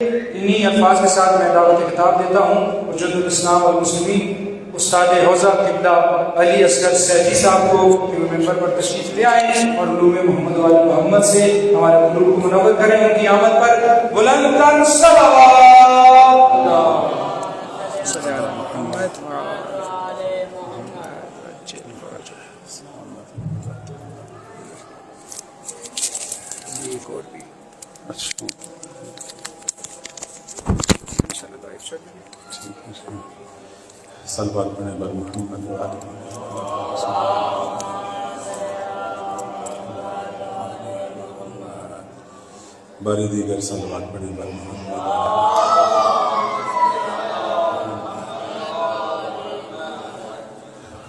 انہی الفاظ کے ساتھ میں دعوت خطاب دیتا ہوں وجود الاسلام والمسلمین استاد حوزہ قبلہ علی اصغر سیفی صاحب کو کہ وہ ممبر پر تشریف لے آئے ہیں اور علوم محمد والی محمد سے ہمارے قلوب کو منور کریں. ان کی آمد پر بلند تر صلوات اللہم صلی علی محمد ایک اور بھی صلوات پڑھیں بر محمد باری دیگر صلوات پڑھیں بر محمد.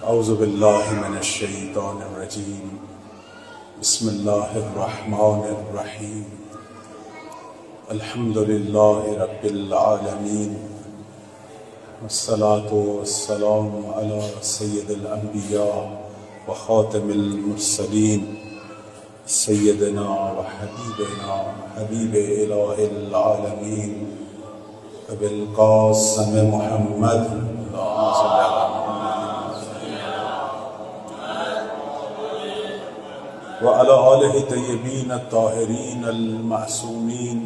اعوذ باللہ من الشیطان الرجیم بسم اللہ الرحمن الرحیم الحمد للہ رب العالمین والصلاة والسلام علی سید الانبیاء وخاتم المرسلین سیدنا وحبیبنا حبیب الہ العالمین ابی القاسم محمد اللہم صلی علی وعلى آلہ طیبین الطاہرین المعصومین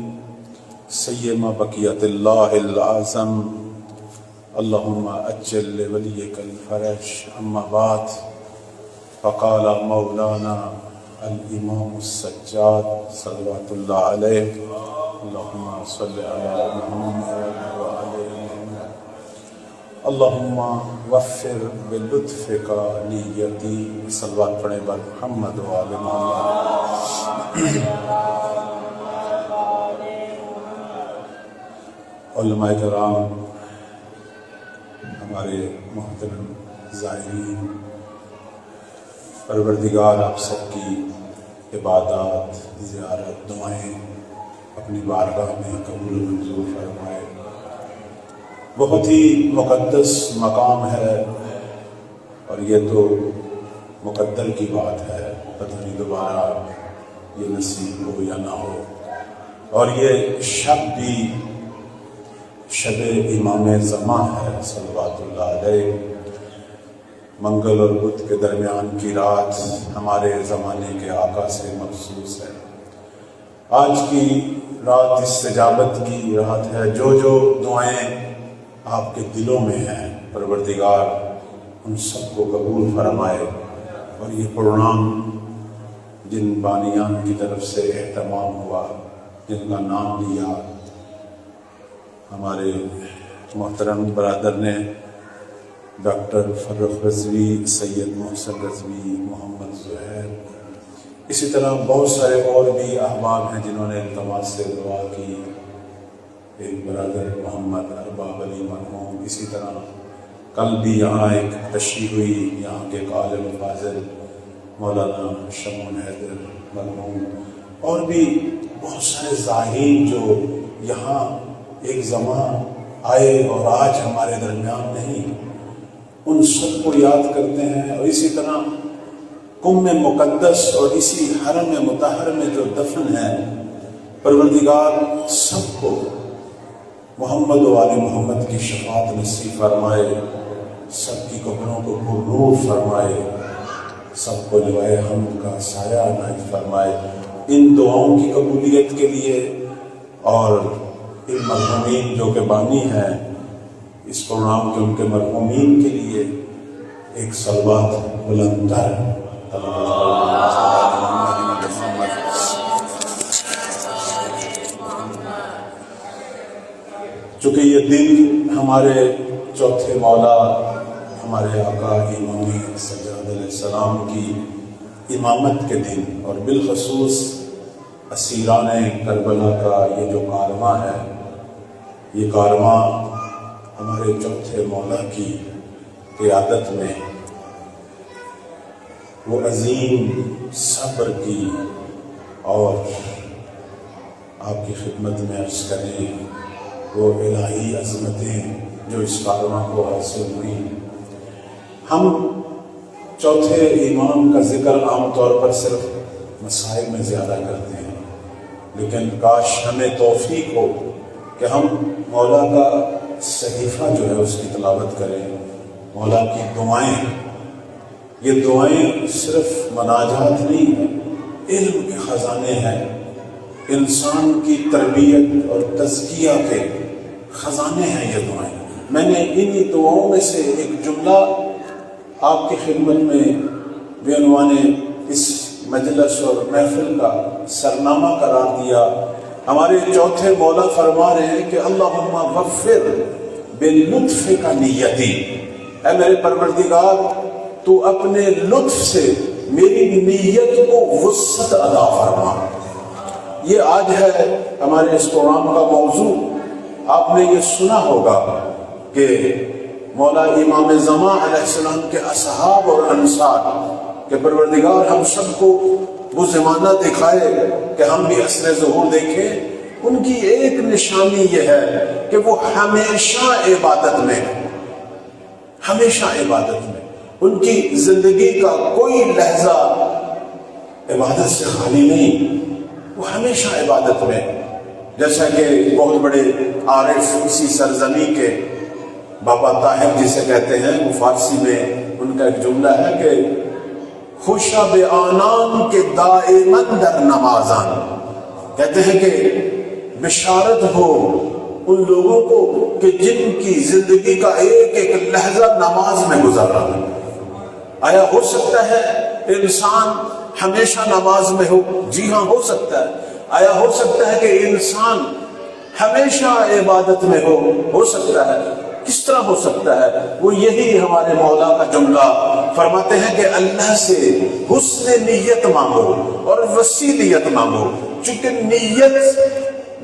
سیما بقیت اللہ العظم اللہم اجل لولیک الفرج. اما بعد فقال مولانا الامام السجاد صلوات اللہ علیہ اللہم صلی علی محمد وعلی محمد. اللہم وفر بلطفک نیتی. صلوات پڑھیں بر محمد وعلی محمد. علماء کرام، ہمارے محترم زائرین، پروردگار آپ سب کی عبادات، زیارت، دعائیں اپنی بارگاہ میں قبول و منظور فرمائے. بہت ہی مقدس مقام ہے اور یہ تو مقدر کی بات ہے، پتہ نہیں دوبارہ یہ نصیب ہو یا نہ ہو. اور یہ شب بھی شب امام زمان ہے صلوات اللہ علیہ. منگل اور بدھ کے درمیان کی رات ہمارے زمانے کے آقا سے مخصوص ہے. آج کی رات استجابت کی رات ہے. جو دعائیں آپ کے دلوں میں ہیں پروردگار ان سب کو قبول فرمائے. اور یہ پروگرام جن بانیان کی طرف سے اہتمام ہوا، جن کا نام لیا ہمارے محترم برادر نے، ڈاکٹر فرخ رضوی، سید محسن رضوی، محمد زہیر، اسی طرح بہت سارے اور بھی احباب ہیں جنہوں نے التماس سے دعا کی. ایک برادر محمد ارباب علی مرحوم، اسی طرح کل بھی یہاں ایک تشریح ہوئی یہاں کے عالم فاضل مولانا شمون حیدر مرحوم، اور بھی بہت سارے زائرین جو یہاں ایک زمان آئے اور آج ہمارے درمیان نہیں، ان سب کو یاد کرتے ہیں. اور اسی طرح کم مقدس اور اسی حرم مطہر میں جو دفن ہے، پروردگار سب کو محمد و آل محمد کی شفاعت نصیب فرمائے، سب کی قبروں کو پرنور فرمائے، سب کو لوائے حمد کا سایہ عنایت فرمائے. ان دعاؤں کی قبولیت کے لیے اور ان مرحومین جو کہ بانی ہیں اس پروگرام کے، ان کے مرحومین کے لیے ایک صلوات بلند تر. چونکہ یہ دن ہمارے چوتھے مولا ہمارے آقا امام سجاد علیہ السلام کی امامت کے دن، اور بالخصوص اسیران کربلا کا یہ جو کارواں ہے، یہ کارواں ہمارے چوتھے مولا کی قیادت میں وہ عظیم صبر کی، اور آپ کی خدمت میں عرض کریں وہ الہی عظمتیں جو اس کارواں کو حاصل ہوئی. ہم چوتھے امام کا ذکر عام طور پر صرف مسائل میں زیادہ کرتے ہیں، لیکن کاش ہمیں توفیق ہو کہ ہم مولا کا صحیفہ جو ہے اس کی تلاوت کریں، مولا کی دعائیں. یہ دعائیں صرف مناجات نہیں ہیں، علم کے خزانے ہیں، انسان کی تربیت اور تزکیہ کے خزانے ہیں یہ دعائیں. میں نے انہی دعاؤں میں سے ایک جملہ آپ کی خدمت میں بعنوان اس مجلس اور محفل کا سرنامہ قرار دیا. ہمارے چوتھے مولا فرما رہے ہیں کہ اللہم غفر باللطف کا نیتی، اے میرے پروردگار تو اپنے لطف سے میری نیت کو وسعت عطا فرما. یہ آج ہے ہمارے اس پروگرام کا موضوع. آپ نے یہ سنا ہوگا کہ مولا امام زمان علیہ السلام کے اصحاب اور انصار کہ پروردگار ہم سب کو وہ زمانہ دکھائے کہ ہم بھی عصر ظہور دیکھیں. ان کی ایک نشانی یہ ہے کہ وہ ہمیشہ عبادت میں، ہمیشہ عبادت میں، ان کی زندگی کا کوئی لحظہ عبادت سے خالی نہیں، وہ ہمیشہ عبادت میں. جیسا کہ بہت بڑے عارف اسی سرزمین کے بابا طاہر جسے کہتے ہیں، وہ فارسی میں ان کا ایک جملہ ہے کہ خوشا بے آنان کے دائماً در نمازان، کہتے ہیں کہ بشارت ہو ان لوگوں کو کہ جن کی زندگی کا ایک ایک لحظہ نماز میں گزر رہا ہے. آیا ہو سکتا ہے انسان ہمیشہ نماز میں ہو؟ جی ہاں ہو سکتا ہے. آیا ہو سکتا ہے کہ انسان ہمیشہ عبادت میں ہو سکتا ہے. کس طرح ہو سکتا ہے؟ وہ یہی ہمارے مولا کا جملہ فرماتے ہیں کہ اللہ سے حسن نیت مانگو اور وسیع نیت مانگو، چونکہ نیت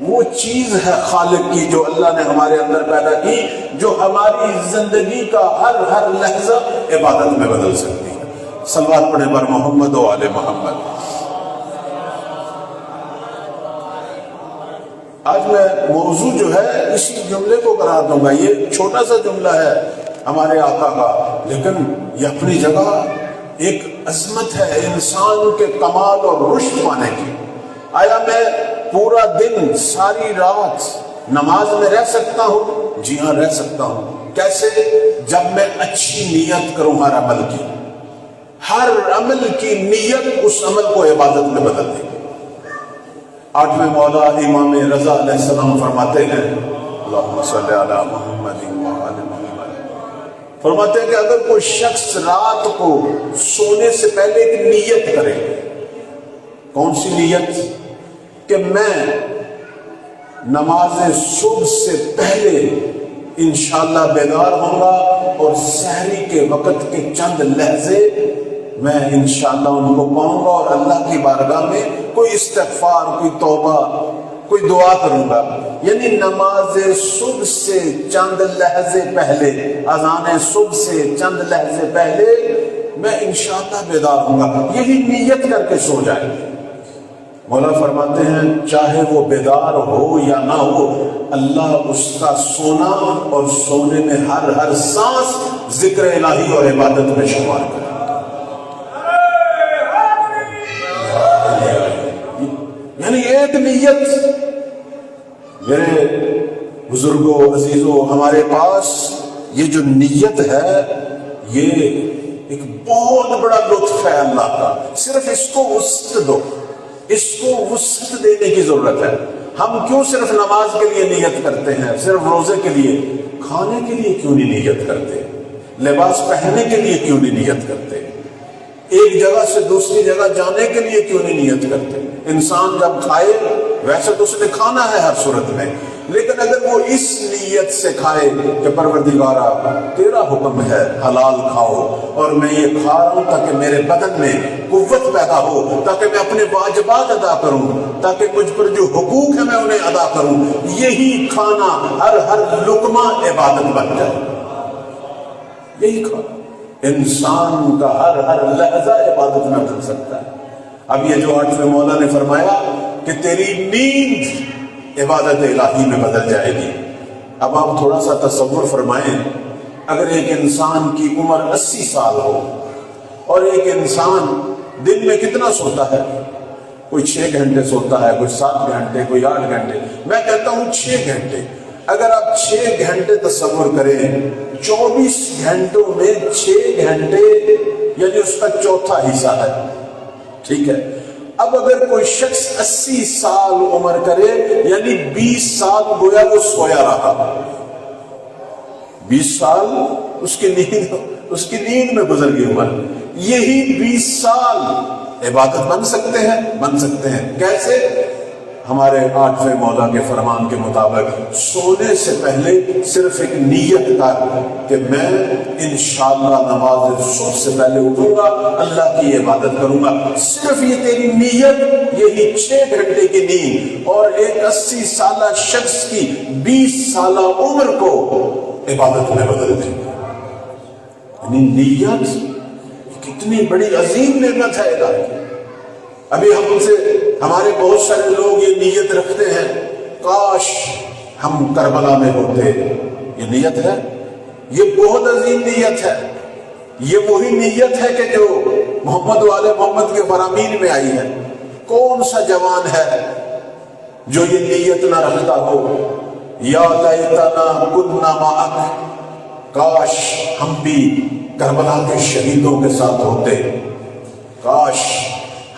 وہ چیز ہے خالق کی جو اللہ نے ہمارے اندر پیدا کی، جو ہماری زندگی کا ہر لحظہ عبادت میں بدل سکتی ہے. صلوات پڑھیں بر محمد و آل محمد. آج میں موضوع جو ہے اسی جملے کو قرار دوں گا. یہ چھوٹا سا جملہ ہے ہمارے آقا کا، لیکن یہ اپنی جگہ ایک عظمت ہے انسان کے کمال اور رشد پانے کی. آیا میں پورا دن ساری رات نماز میں رہ سکتا ہوں؟ جی ہاں رہ سکتا ہوں. کیسے؟ جب میں اچھی نیت کروں ہر عمل کی. ہر عمل کی نیت اس عمل کو عبادت میں بدل دے گی. آٹھویں مولا امام رضا علیہ السلام فرماتے ہیں اللہم صلی علی محمد وآل محمد، فرماتے ہیں کہ اگر کوئی شخص رات کو سونے سے پہلے ایک نیت کرے. کون سی نیت؟ کہ میں نماز صبح سے پہلے انشاءاللہ بیدار ہوں گا اور سحری کے وقت کے چند لحظے میں انشاءاللہ ان کو پاؤں گا اور اللہ کی بارگاہ میں کوئی استغفار، کوئی توبہ، کوئی دعا کروں گا. یعنی نماز صبح سے چند لحظے پہلے، اذان صبح سے چند لحظے پہلے میں انشاءاللہ بیدار ہوں گا. یہی نیت کر کے سو جائے. مولا فرماتے ہیں چاہے وہ بیدار ہو یا نہ ہو، اللہ اس کا سونا اور سونے میں ہر سانس ذکر الہی اور عبادت میں شمار کرے. یعنی ایک نیت. میرے بزرگوں عزیزوں، ہمارے پاس یہ جو نیت ہے یہ ایک بہت بڑا لطف ہے اللہ کا. صرف اس کو وسعت دو، اس کو وسعت دینے کی ضرورت ہے. ہم کیوں صرف نماز کے لیے نیت کرتے ہیں؟ صرف روزے کے لیے؟ کھانے کے لیے کیوں نہیں نیت کرتے؟ لباس پہننے کے لیے کیوں نہیں نیت کرتے؟ ایک جگہ سے دوسری جگہ جانے کے لیے کیوں نہیں نیت کرتے؟ انسان جب کھائے ویسے تو اس نے کھانا ہے ہر صورت میں، لیکن اگر وہ اس نیت سے کھائے کہ پروردگارا تیرا حکم ہے حلال کھاؤ اور میں یہ کھا رہا ہوں تاکہ میرے بدن میں قوت پیدا ہو، تاکہ میں اپنے واجبات ادا کروں، تاکہ مجھ پر جو حقوق ہیں میں انہیں ادا کروں، یہی کھانا ہر لقمہ عبادت بن جائے. یہی کھانا انسان کا ہر لحظہ عبادت میں بدل سکتا ہے. اب یہ جو آٹھویں مولا نے فرمایا کہ تیری نیند عبادت الہی میں بدل جائے گی. اب آپ تھوڑا سا تصور فرمائیں، اگر ایک انسان کی عمر 80 سال ہو اور ایک انسان دن میں کتنا سوتا ہے؟ کوئی 6 گھنٹے سوتا ہے، کوئی 7 گھنٹے، کوئی 8 گھنٹے، میں کہتا ہوں 6 گھنٹے۔ اگر آپ 6 گھنٹے تصور کریں، 24 گھنٹوں میں 6 گھنٹے یعنی اس کا چوتھا حصہ ہے، ٹھیک ہے۔ اب اگر کوئی شخص 80 سال عمر کرے یعنی 20 سال گویا وہ سویا رہا، 20 سال اس کی نیند میں گزر گئی عمر، یہی 20 سال عبادت بن سکتے ہیں، بن سکتے ہیں۔ کیسے؟ ہمارے 8ویں مولا کے فرمان کے مطابق سونے سے پہلے صرف ایک نیت کر کہ میں انشاءاللہ نماز صبح سے پہلے اٹھوں گا، اللہ کی عبادت کروں گا، صرف یہ تیری نیت، یہی 6 گھنٹے کی نیند اور ایک 80 سالہ شخص کی 20 سالہ عمر کو عبادت میں بدل دے گی۔ یعنی نیت کتنی بڑی عظیم نعمت ہے الہی۔ ابھی ہمارے بہت سارے لوگ یہ نیت رکھتے ہیں، کاش ہم کربلا میں ہوتے۔ یہ نیت ہے، یہ بہت عظیم نیت ہے، یہ وہی نیت ہے کہ جو محمد والے محمد کے فرامین میں آئی ہے۔ کون سا جوان ہے جو یہ نیت نہ رکھتا ہو، یا لیتنا کنا معک، کاش ہم بھی کربلا کے شہیدوں کے ساتھ ہوتے، کاش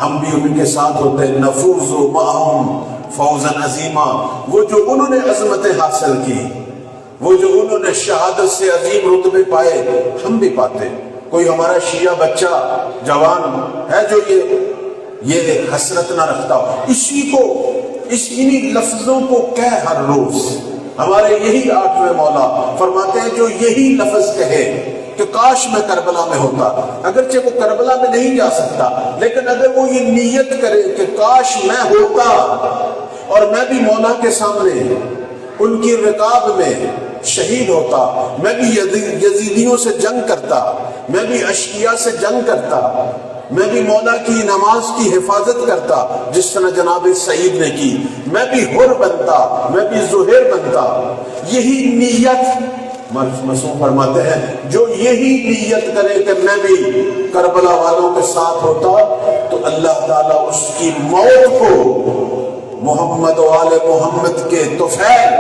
ہم بھی ان کے ساتھ ہوتے، نفوز معہم فوزا عظیما، وہ جو انہوں نے عظمتیں حاصل کی، وہ جو انہوں نے شہادت سے عظیم رتبے پائے، ہم بھی پاتے۔ کوئی ہمارا شیعہ بچہ جوان ہے جو یہ حسرت نہ رکھتا ہو، انہی لفظوں کو کہہ ہر روز۔ ہمارے یہی 8ویں مولا فرماتے ہیں جو یہی لفظ کہے کہ کاش میں کربلا میں ہوتا، اگرچہ وہ کربلا میں نہیں جا سکتا، لیکن اگر وہ یہ نیت کرے کہ کاش میں ہوتا اور میں بھی مولا کے سامنے ان کی رکاب میں شہید ہوتا، میں بھی یزیدیوں سے جنگ کرتا، میں بھی اشقیاء سے جنگ کرتا، میں بھی مولا کی نماز کی حفاظت کرتا جس طرح جناب سعید نے کی، میں بھی حر بنتا، میں بھی زہیر بنتا۔ یہی نیت مسعود فرماتے ہیں جو یہی نیت کرے کہ میں بھی کربلا والوں کے ساتھ ہوتا، تو اللہ تعالیٰ اس کی موت کو محمد و آل محمد کے طفیل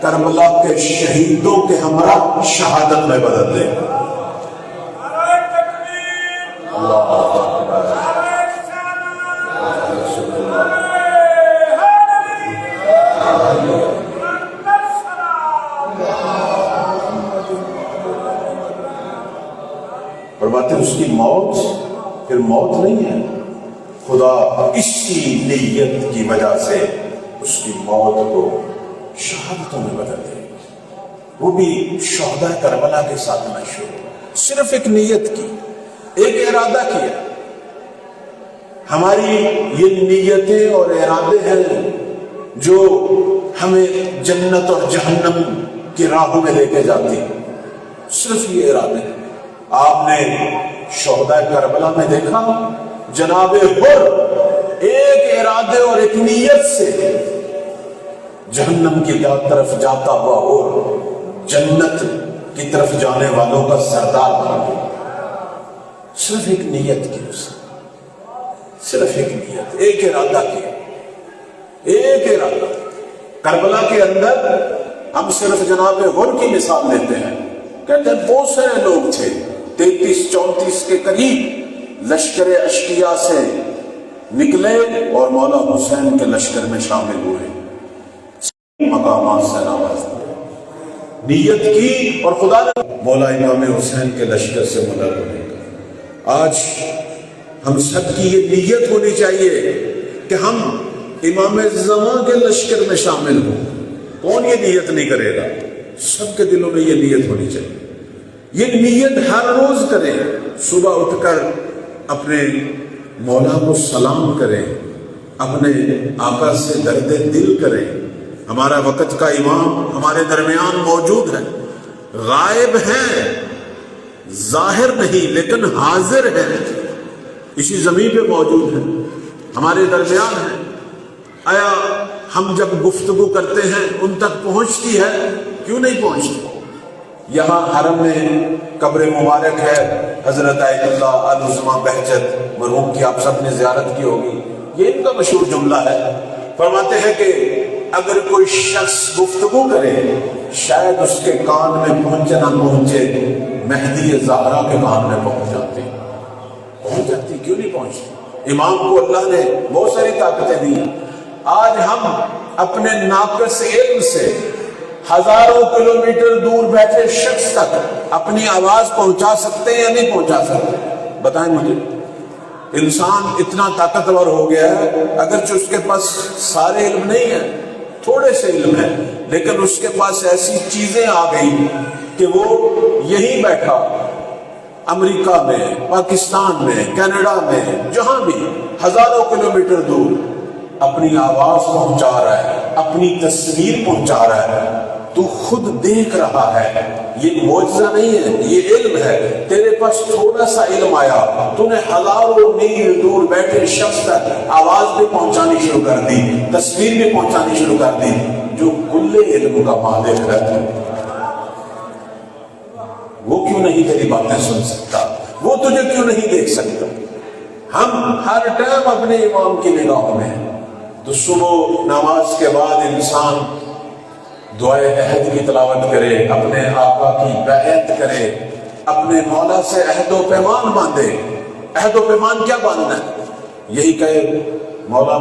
کربلا کے شہیدوں کے ہمراہ شہادت میں بدل دے گا۔ فرماتے اس کی موت پھر موت نہیں ہے، خدا اسی نیت کی وجہ سے اس کی موت کو شہادتوں میں بدل دے گا، وہ بھی شہداء کربلا کے ساتھ مشہور۔ صرف ایک نیت کی، ایک ارادہ کیا۔ ہماری یہ نیتیں اور ارادے ہیں جو ہمیں جنت اور جہنم کی راہوں میں لے کے جاتی ہیں، صرف یہ ارادے ہیں۔ آپ نے شہداء کربلا میں دیکھا جناب حر ایک ارادے اور ایک نیت سے جہنم کی طرف جاتا ہوا اور جنت کی طرف جانے والوں کا سردار بن گیا۔ صرف ایک نیت کی، اس صرف ایک نیت، ایک ارادہ کیا، ایک ارادہ۔ کربلا کے اندر ہم صرف جناب حر کی مثال لیتے ہیں، کہتے ہیں بہت سارے لوگ تھے، 33-34 کے قریب لشکر اشقیاء سے نکلے اور مولا حسین کے لشکر میں شامل ہوئے، مقامات سے نوازا، نیت کی اور خدا نے مولا امام حسین کے لشکر سے مدد ہونے کا۔ آج ہم سب کی یہ نیت ہونی چاہیے کہ ہم امام زمان کے لشکر میں شامل ہوں۔ کون یہ نیت نہیں کرے گا؟ سب کے دلوں میں یہ نیت ہونی چاہیے۔ یہ نیت ہر روز کریں، صبح اٹھ کر اپنے مولا کو سلام کریں، اپنے آقا سے درد دل کریں۔ ہمارا وقت کا امام ہمارے درمیان موجود ہے، غائب ہیں، ظاہر نہیں لیکن حاضر ہے، اسی زمین پہ موجود ہے، ہمارے درمیان ہے۔ آیا ہم جب گفتگو کرتے ہیں ان تک پہنچتی ہے؟ کیوں نہیں پہنچتی؟ یہاں حرم میں قبر مبارک ہے حضرت آیت اللہ علیہ بہجت مرحوم کی، آپ سب نے زیارت کی ہوگی۔ یہ ان کا مشہور جملہ ہے. فرماتے ہیں کہ اگر کوئی شخص گفتگو کرے شاید اس کے کان میں پہنچے نہ پہنچے، مہدی زہرا کے کان میں پہنچ جاتی. کیوں نہیں پہنچتی؟ امام کو اللہ نے بہت ساری طاقتیں دی. آج ہم اپنے ناقص علم سے ہزاروں کلومیٹر دور بیٹھے شخص تک اپنی آواز پہنچا سکتے ہیں یا نہیں پہنچا سکتے؟ بتائیں مجھے. انسان اتنا طاقتور ہو گیا ہے، اگرچہ اس کے پاس سارے علم نہیں ہیں، تھوڑے سے علم ہے، لیکن اس کے پاس ایسی چیزیں آ گئی کہ وہ یہی بیٹھا امریکہ میں، پاکستان میں، کینیڈا میں، جہاں بھی ہزاروں کلومیٹر دور اپنی آواز پہنچا رہا ہے، اپنی تصویر پہنچا رہا ہے. تو خود دیکھ رہا ہے. یہ معجزہ نہیں ہے، یہ علم ہے. تیرے پاس تھوڑا سا علم آیا، تو نے ہزاروں میل دور بیٹھے شخص تک آواز بھی پہنچانی شروع کر دی، تصویر بھی پہنچانی شروع کر دی. جو کل علم کا مالک ہے وہ کیوں نہیں تیری باتیں سن سکتا؟ وہ تجھے کیوں نہیں دیکھ سکتا؟ ہم ہر ٹائم اپنے امام کی نگاہوں میں. تو صبح نماز کے بعد انسان دعائے عہد کی تلاوت کرے، اپنے آقا کی بیعت کرے، اپنے مولا سے عہد و پیمان باندھے. عہد و پیمان کیا باندھنا ہے؟ یہی کہے مولا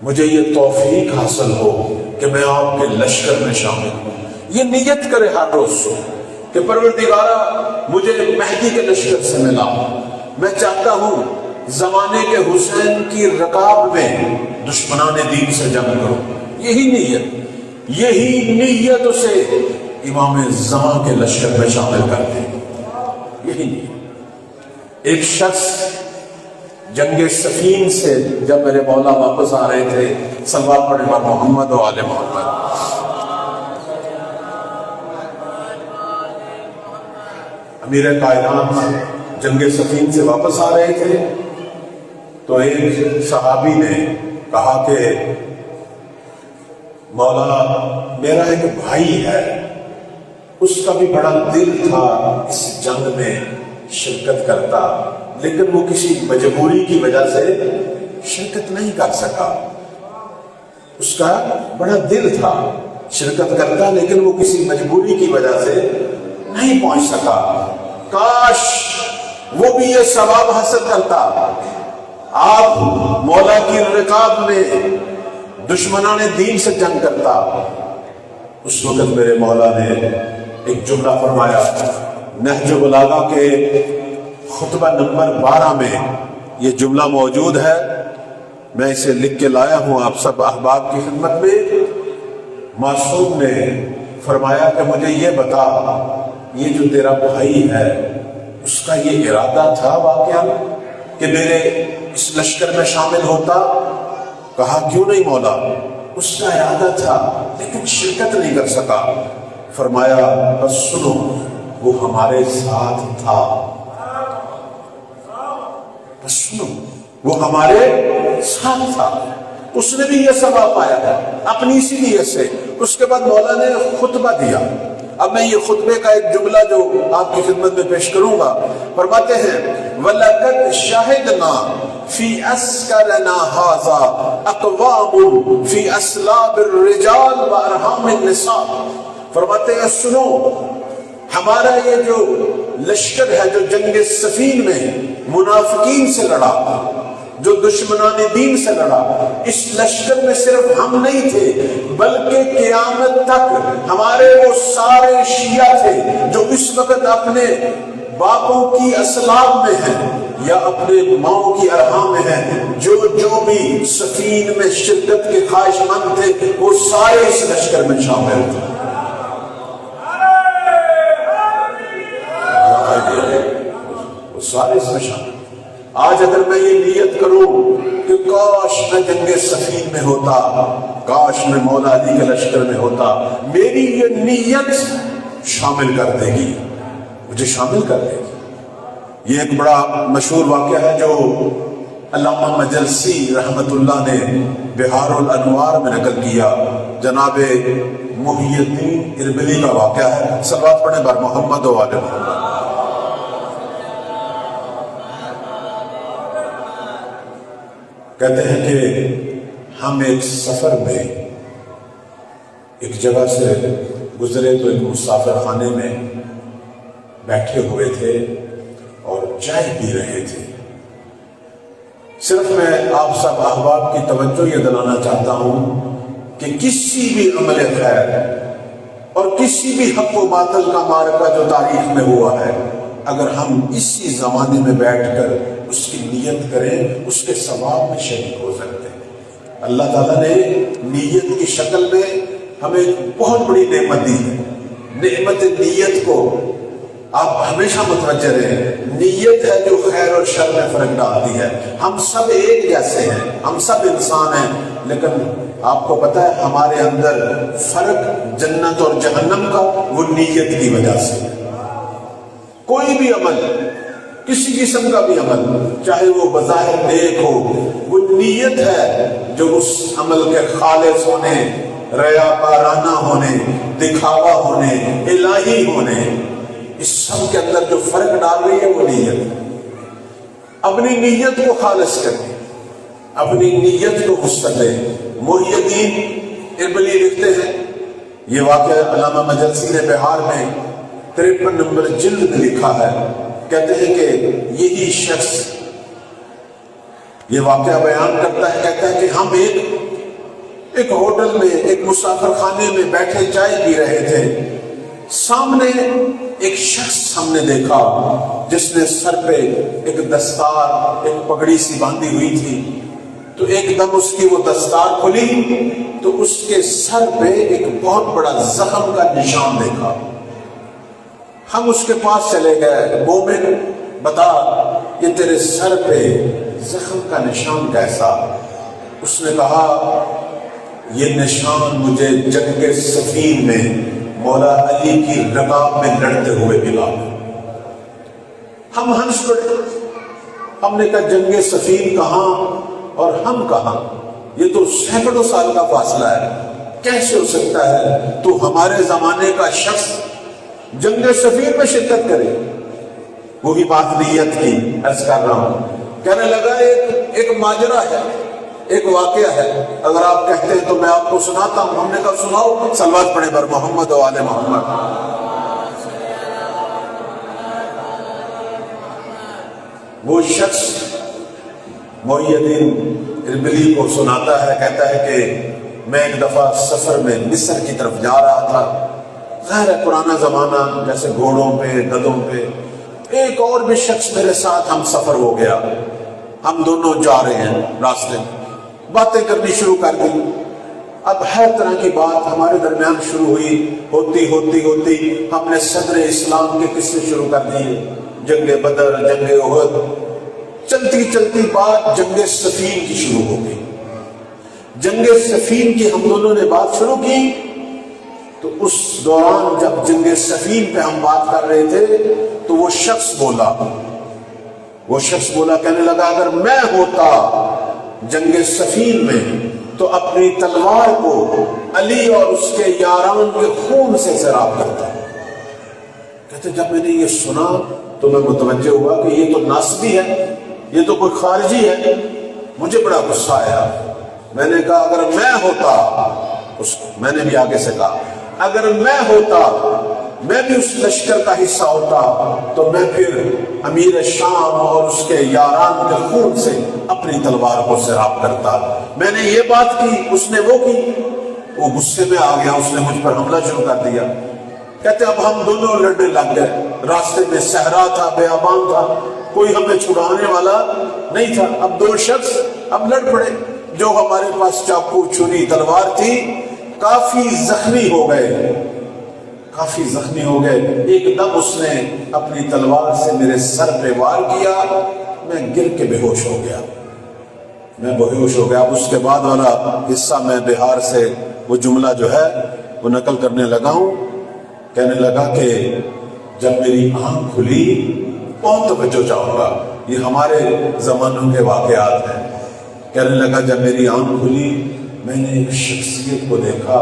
مجھے یہ توفیق حاصل ہو کہ میں آپ کے لشکر میں شامل ہوں. یہ نیت کرے ہر روز سے کہ پروردگارا مجھے مہدی کے لشکر سے ملا، میں چاہتا ہوں زمانے کے حسین کی رکاب میں دشمنان دین سے جنگ کروں. یہی نیت اسے امام زمان کے لشکر میں شامل کر دے. یہی نیت. ایک شخص جنگ سفین سے جب میرے مولا واپس آ رہے تھے، صلوات پڑھے پر محمد و آل محمد، امیر قائدان جنگ سفین سے واپس آ رہے تھے تو ایک صحابی نے کہا کہ مولا میرا ایک بھائی ہے، اس کا بھی بڑا دل تھا اس جنگ میں شرکت کرتا، لیکن وہ کسی مجبوری کی وجہ سے شرکت نہیں کر سکا. اس کا بڑا دل تھا شرکت کرتا، لیکن وہ کسی مجبوری کی وجہ سے نہیں پہنچ سکا. کاش وہ بھی یہ ثواب حاصل کرتا، آپ مولا کی رکاب میں دشمنان دین سے جنگ کرتا. اس وقت میرے مولا نے ایک جملہ فرمایا. نہج بلاغہ کے خطبہ نمبر 12 میں یہ جملہ موجود ہے، میں اسے لکھ کے لایا ہوں آپ سب احباب کی خدمت میں. معصوم نے فرمایا کہ مجھے یہ بتا، یہ جو تیرا بھائی ہے اس کا یہ ارادہ تھا واقعہ کہ میرے اس لشکر میں شامل ہوتا؟ کہا کیوں نہیں مولا، اس کا ارادہ تھا لیکن شرکت نہیں کر سکا. فرمایا بس سنو، وہ ہمارے ساتھ تھا. بس سنو، وہ ہمارے ساتھ تھا. اس نے بھی یہ ثواب پایا ہے اپنی اسی نیت سے. اس کے بعد مولا نے خطبہ دیا. اب میں یہ خطبے کا ایک جملہ جو آپ کی خدمت میں پیش کروں گا. فرماتے ہیں وَلَقَدْ شَهِدْنَا فِي أَسْكَرَنَا هَذَا أَقْوَامٌ فِي أَسْلَابِ الرِّجَالِ وَأَرْحَامِ النِّسَاءِ. فرماتے ہیں سنو، ہمارا یہ جو لشکر ہے جو جنگ سفین میں منافقین سے لڑا، جو دشمنان دین سے لڑا، اس لشکر میں صرف ہم نہیں تھے بلکہ قیامت تک ہمارے وہ سارے شیعہ تھے جو اس وقت اپنے باپوں کی اسلاب میں ہیں یا اپنے ماؤں کی ارحام میں ہیں، جو بھی سفین میں شدت کے خواہش مند تھے وہ سارے اس لشکر میں شامل تھے. وہ سارے اس میں شامل. آج اگر میں یہ نیت کروں کہ کاش میں جنگ سفین میں ہوتا، کاش میں مولا علی کے لشکر میں ہوتا، میری یہ نیت شامل کر دے گی، مجھے شامل کر دے گی. یہ ایک بڑا مشہور واقعہ ہے جو علامہ مجلسی رحمت اللہ نے بہار الانوار میں نقل کیا. جناب محی الدین اربلی کا واقعہ ہے. صلوات پڑھیں بر محمد و آل محمد. کہتے ہیں کہ ہم ایک سفر میں ایک جگہ سے گزرے تو ایک مسافر خانے میں بیٹھے ہوئے تھے اور چائے پی رہے تھے۔ صرف میں آپ سب احباب کی توجہ یہ دلانا چاہتا ہوں کہ کسی بھی عمل خیر اور کسی بھی حق و باطل کا معرکہ جو تاریخ میں ہوا ہے، اگر ہم اسی زمانے میں بیٹھ کر اس کی نیت کریں، اس کے ثواب میں شریک ہو سکتے ہیں۔ اللہ تعالیٰ نے نیت کی شکل میں ہمیں ایک بہت بڑی نعمت دی ہے۔ نعمت نیت کو آپ ہمیشہ متوجہ رہیں، نیت ہے جو خیر اور شر میں فرق ڈالتی ہے۔ ہم سب ایک جیسے ہیں، ہم سب انسان ہیں، لیکن آپ کو پتہ ہے ہمارے اندر فرق جنت اور جہنم کا وہ نیت کی وجہ سے۔ کوئی بھی عمل، کسی قسم کا بھی عمل، چاہے وہ بظاہر نیک ہو، وہ نیت ہے جو اس عمل کے خالص ہونے، ریاکارانہ ہونے، دکھاوا ہونے، الہی ہونے، اس سب کے اندر جو فرق ڈال رہی ہے وہ نیت ہے۔ اپنی نیت کو خالص کریں، اپنی نیت کو وسعت دیں۔ محی الدین اربلی لکھتے ہیں، یہ واقعہ علامہ مجلسی نے بہار میں 53 نمبر جلد میں لکھا ہے، کہتے ہیں کہ یہی شخص یہ واقعہ بیان کرتا ہے، کہتا ہے کہ ہم ایک ہوٹل میں، ایک مسافر خانے میں بیٹھے چائے پی رہے تھے۔ سامنے ایک شخص ہم نے دیکھا جس نے سر پہ ایک دستار، ایک پگڑی سی باندھی ہوئی تھی، تو ایک دم اس کی وہ دستار کھلی تو اس کے سر پہ ایک بہت بڑا زخم کا نشان دیکھا۔ ہم اس کے پاس چلے گئے، مومن بتا یہ تیرے سر پہ زخم کا نشان کیسا؟ اس نے کہا یہ نشان مجھے جنگ صفین میں مولا علی کی رکاب میں لڑتے ہوئے ملا۔ ہم ہنس پڑے، ہم نے کہا جنگ صفین کہاں اور ہم کہاں؟ یہ تو سینکڑوں سال کا فاصلہ ہے، کیسے ہو سکتا ہے تو ہمارے زمانے کا شخص جنگ صفین میں شرکت کرے؟ وہی بات نیت کی عرض کر رہا ہوں۔ کہنے لگا ایک ماجرا ہے، ایک واقعہ ہے، اگر آپ کہتے ہیں تو میں آپ کو سناتا ہوں۔ ہم نے کہا سناؤ، صلوات پڑھیں بر محمد و آل محمد۔ وہ شخص محی الدین اربلی کو سناتا ہے، کہتا ہے کہ میں ایک دفعہ سفر میں مصر کی طرف جا رہا تھا۔ ظاہر ہے پرانا زمانہ، جیسے گھوڑوں پہ، گدھوں پہ۔ ایک اور بھی شخص میرے ساتھ ہم سفر ہو گیا، ہم دونوں جا رہے ہیں راستے میں، باتیں کرنی شروع کر دی۔ اب ہر طرح کی بات ہمارے درمیان شروع ہوئی، ہوتی ہم نے صدر اسلام کے قصے شروع کر دیے، جنگ بدر، جنگ احد۔ چلتی بات جنگ صفین کی شروع ہو گئی۔ جنگ صفین کی ہم دونوں نے بات شروع کی تو اس دوران جب جنگ صفین پہ ہم بات کر رہے تھے تو وہ شخص بولا، کہنے لگا اگر میں ہوتا جنگ صفین میں تو اپنی تلوار کو علی اور اس کے یاران کے خون سے سیراب کرتا۔ کہتے جب میں نے یہ سنا تو میں متوجہ ہوا کہ یہ تو ناصبی ہے، یہ تو کوئی خارجی ہے۔ مجھے بڑا غصہ آیا، میں نے کہا اگر میں ہوتا، میں نے بھی آگے سے کہا اگر میں ہوتا، میں بھی اس لشکر کا حصہ ہوتا تو میں پھر امیر شام اور اس کے یاران کے خون سے اپنی تلوار کو سیراب کرتا۔ میں نے یہ بات کی، اس نے وہ کی، وہ غصے میں آ گیا، اس نے مجھ پر حملہ شروع کر دیا۔ کہتے اب ہم دونوں لڑنے لگ گئے، راستے میں صحرا تھا، بیابان تھا، کوئی ہمیں چھڑانے والا نہیں تھا۔ اب دو شخص اب لڑ پڑے، جو ہمارے پاس چاقو، چھری، تلوار تھی، کافی زخمی ہو گئے۔ ایک دم اس نے اپنی تلوار سے میرے سر پہ وار کیا، میں گر کے بے ہوش ہو گیا۔ اب اس کے بعد والا حصہ میں بہار سے وہ جملہ جو ہے وہ نقل کرنے لگا ہوں۔ کہنے لگا کہ جب میری آنکھ کھلی، بہت توجہ چاہوں گا، یہ ہمارے زمانوں کے واقعات ہیں۔ کہنے لگا جب میری آنکھ کھلی میں نے ایک شخصیت کو دیکھا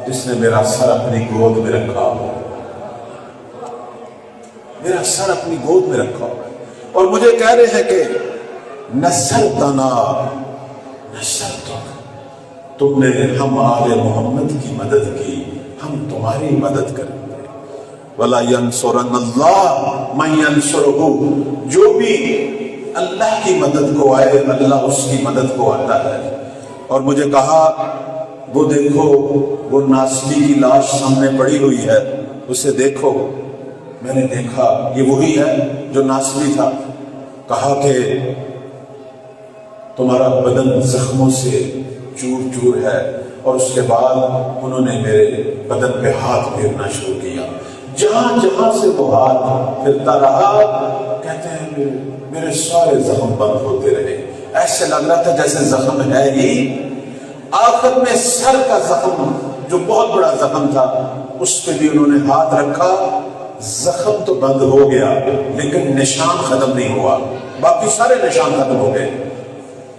جس نے میرا سر اپنی گود میں رکھا اور مجھے کہہ رہے ہیں کہ نصرتنا نصرتک، تم نے ہم آل محمد کی مدد کی، ہم تمہاری مدد کریں گے۔ وَلَا يَنْصُرَنَّ اللَّهُ مَن يَنْصُرُهُ، جو بھی اللہ کی مدد کو آئے اللہ اس کی مدد کو آتا ہے۔ اور مجھے کہا وہ دیکھو وہ ناصبی کی لاش سامنے پڑی ہوئی ہے، اسے دیکھو۔ میں نے دیکھا یہ وہی ہے جو ناصبی تھا۔ کہا کہ تمہارا بدن زخموں سے چور چور ہے، اور اس کے بعد انہوں نے میرے بدن پہ ہاتھ پھیرنا شروع کیا۔ جہاں جہاں سے وہ ہاتھ پھرتا رہا، کہتے ہیں میرے سارے زخم بند ہوتے رہے، ایسے لگ رہا تھا جیسے زخم ہے ہی۔ آخر میں سر کا زخم جو بہت بڑا زخم تھا اس پہ بھی انہوں نے ہاتھ رکھا، زخم تو بند ہو گیا لیکن نشان ختم نہیں ہوا، باقی سارے نشان ختم ہو گئے۔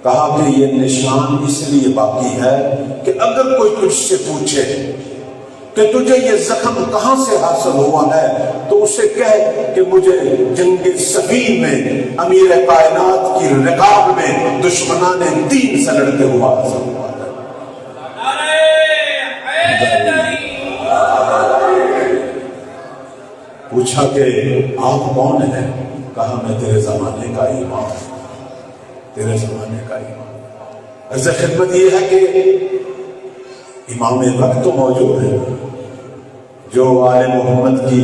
کہا کہ یہ نشان اس لیے باقی ہے کہ اگر کوئی تجھ سے پوچھے کہ تجھے یہ زخم کہاں سے حاصل ہوا ہے تو اسے کہہ کہ مجھے جنگ صفین میں امیر کائنات کی رکاب میں دشمنان دین سے لڑتے ہوا حاصل ہوا ہے۔ پوچھا کہ آپ کون ہیں؟ کہا میں تیرے زمانے کا امام، تیرے زمانے کا امام۔ عرض خدمت یہ ہے کہ امام وقت تو موجود ہے جو آل محمد کی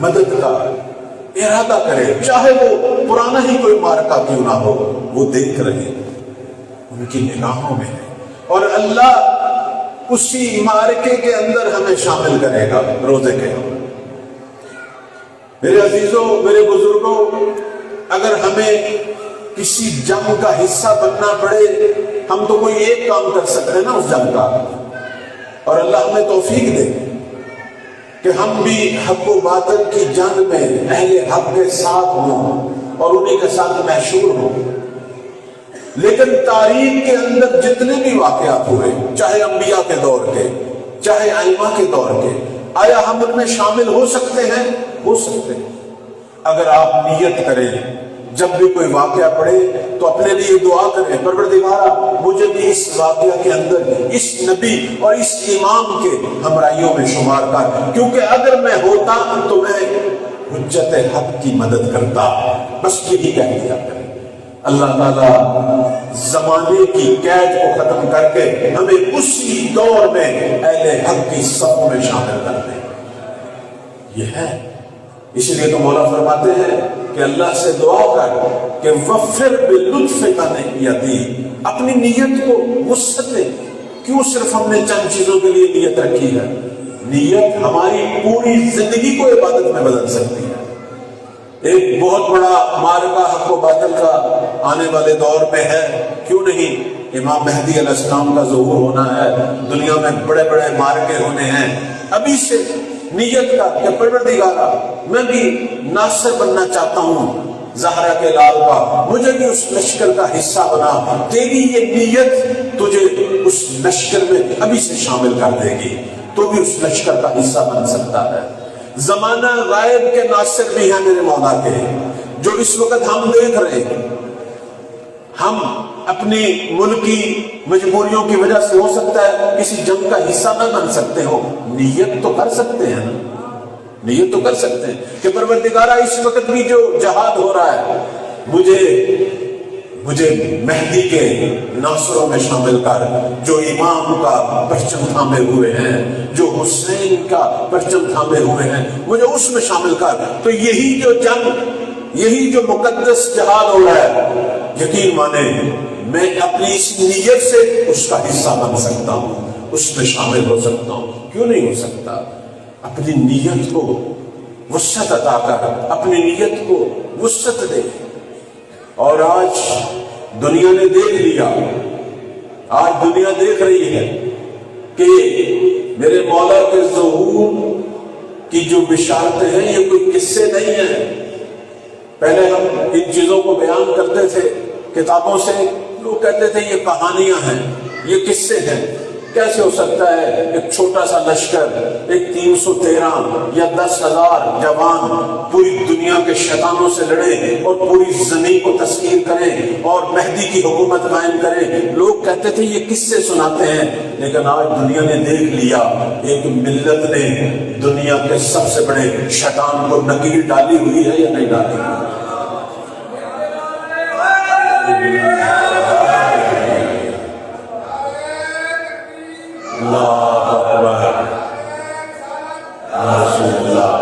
مدد کا ارادہ کرے، چاہے وہ پرانا ہی کوئی مارکہ کیوں نہ ہو، وہ دیکھ رہے ان کی نگاہوں میں ہے، اور اللہ اسی مارکے کے اندر ہمیں شامل کرے گا روزے کے ہم۔ میرے عزیزوں، میرے بزرگوں، اگر ہمیں کسی جنگ کا حصہ بننا پڑے ہم تو کوئی ایک کام کر سکتے ہیں نا اس جنگ کا، اور اللہ ہمیں توفیق دے کہ ہم بھی حق و باطل کی جنگ میں اہل حق کے ساتھ ہوں اور انہی کے ساتھ محشور ہوں۔ لیکن تاریخ کے اندر جتنے بھی واقعات ہوئے، چاہے انبیاء کے دور کے، چاہے ائمہ کے دور کے، آیا ہم ان میں شامل ہو سکتے ہیں؟ ہو سکتے ہیں اگر آپ نیت کریں۔ جب بھی کوئی واقعہ پڑے تو اپنے لیے دعا کریں، پروردگارا مجھے بھی اس واقعہ کے اندر اس نبی اور اس امام کے ہمراہیوں میں شمار کر، کیونکہ اگر میں ہوتا تو میں حجت حق کی مدد کرتا۔ بس یہی کہہ دیا کریں۔ اللہ تعالیٰ زمانے کی قید کو ختم کر کے ہمیں اسی دور میں اہل حق کی صفوں میں شامل کر دیں۔ یہ ہے، اس لیے تو مولا فرماتے ہیں کہ اللہ سے دعا کر کہ وفر باللطف کا نیتی، اپنی نیت کو وسعت دے۔ کیوں صرف ہم نے چند چیزوں کے لیے نیت رکھی ہے؟ نیت ہماری پوری زندگی کو عبادت میں بدل سکتی ہے۔ ایک بہت بڑا معرکہ حق و باطل کا آنے والے دور میں ہے، کیوں نہیں؟ امام مہدی علیہ السلام کا ظہور ہونا ہے، دنیا میں بڑے بڑے معرکے ہونے ہیں۔ ابھی سے نیت کا کہ پروردگارا میں بھی ناصر بننا چاہتا ہوں زہرا کے لال کا، مجھے بھی اس لشکر کا حصہ بنا۔ تیری یہ نیت تجھے اس لشکر میں ابھی سے شامل کر دے گی، تو بھی اس لشکر کا حصہ بن سکتا ہے۔ زمانہ غائب کے ناصر بھی ہیں میرے مولا کے، جو اس وقت ہم دیکھ رہے ہیں۔ ہم اپنی ملکی مجبوریوں کی وجہ سے ہو سکتا ہے کسی جنگ کا حصہ نہ بن سکتے ہو، نیت تو کر سکتے ہیں نا، نیت تو کر سکتے ہیں کہ پروردگارا اس وقت بھی جو جہاد ہو رہا ہے مجھے مہدی کے ناصروں میں شامل کر، جو امام کا پرچم تھامے ہوئے ہیں، جو حسین کا پرچم تھامے ہوئے ہیں، مجھے اس میں شامل کر۔ تو یہی جو جنگ، یہی جو مقدس جہاد ہو رہا ہے، یقین مانے میں اپنی اس نیت سے اس کا حصہ بن سکتا ہوں، اس میں شامل ہو سکتا ہوں۔ کیوں نہیں ہو سکتا؟ اپنی نیت کو وسعت عطا کر، اپنی نیت کو وسعت دے۔ اور آج دنیا نے دیکھ لیا، آج دنیا دیکھ رہی ہے کہ میرے مولا کے ظہور کی جو بشارتیں ہیں یہ کوئی قصے نہیں ہیں۔ پہلے ہم ان چیزوں کو بیان کرتے تھے کتابوں سے، لوگ کہتے تھے یہ کہانیاں ہیں، یہ قصے ہیں۔ کیسے ہو سکتا ہے ایک چھوٹا سا لشکر، ایک 313 یا 10,000 جوان پوری دنیا کے شیطانوں سے لڑے اور پوری زمین کو تسخیر کریں اور مہدی کی حکومت قائم کریں؟ لوگ کہتے تھے یہ کس سے سناتے ہیں، لیکن آج دنیا نے دیکھ لیا ایک ملت نے دنیا کے سب سے بڑے شیطان کو نکیل ڈالی ہوئی ہے یا نہیں ڈالی ہوئی؟ اللہ اکبر، رسول اللہ۔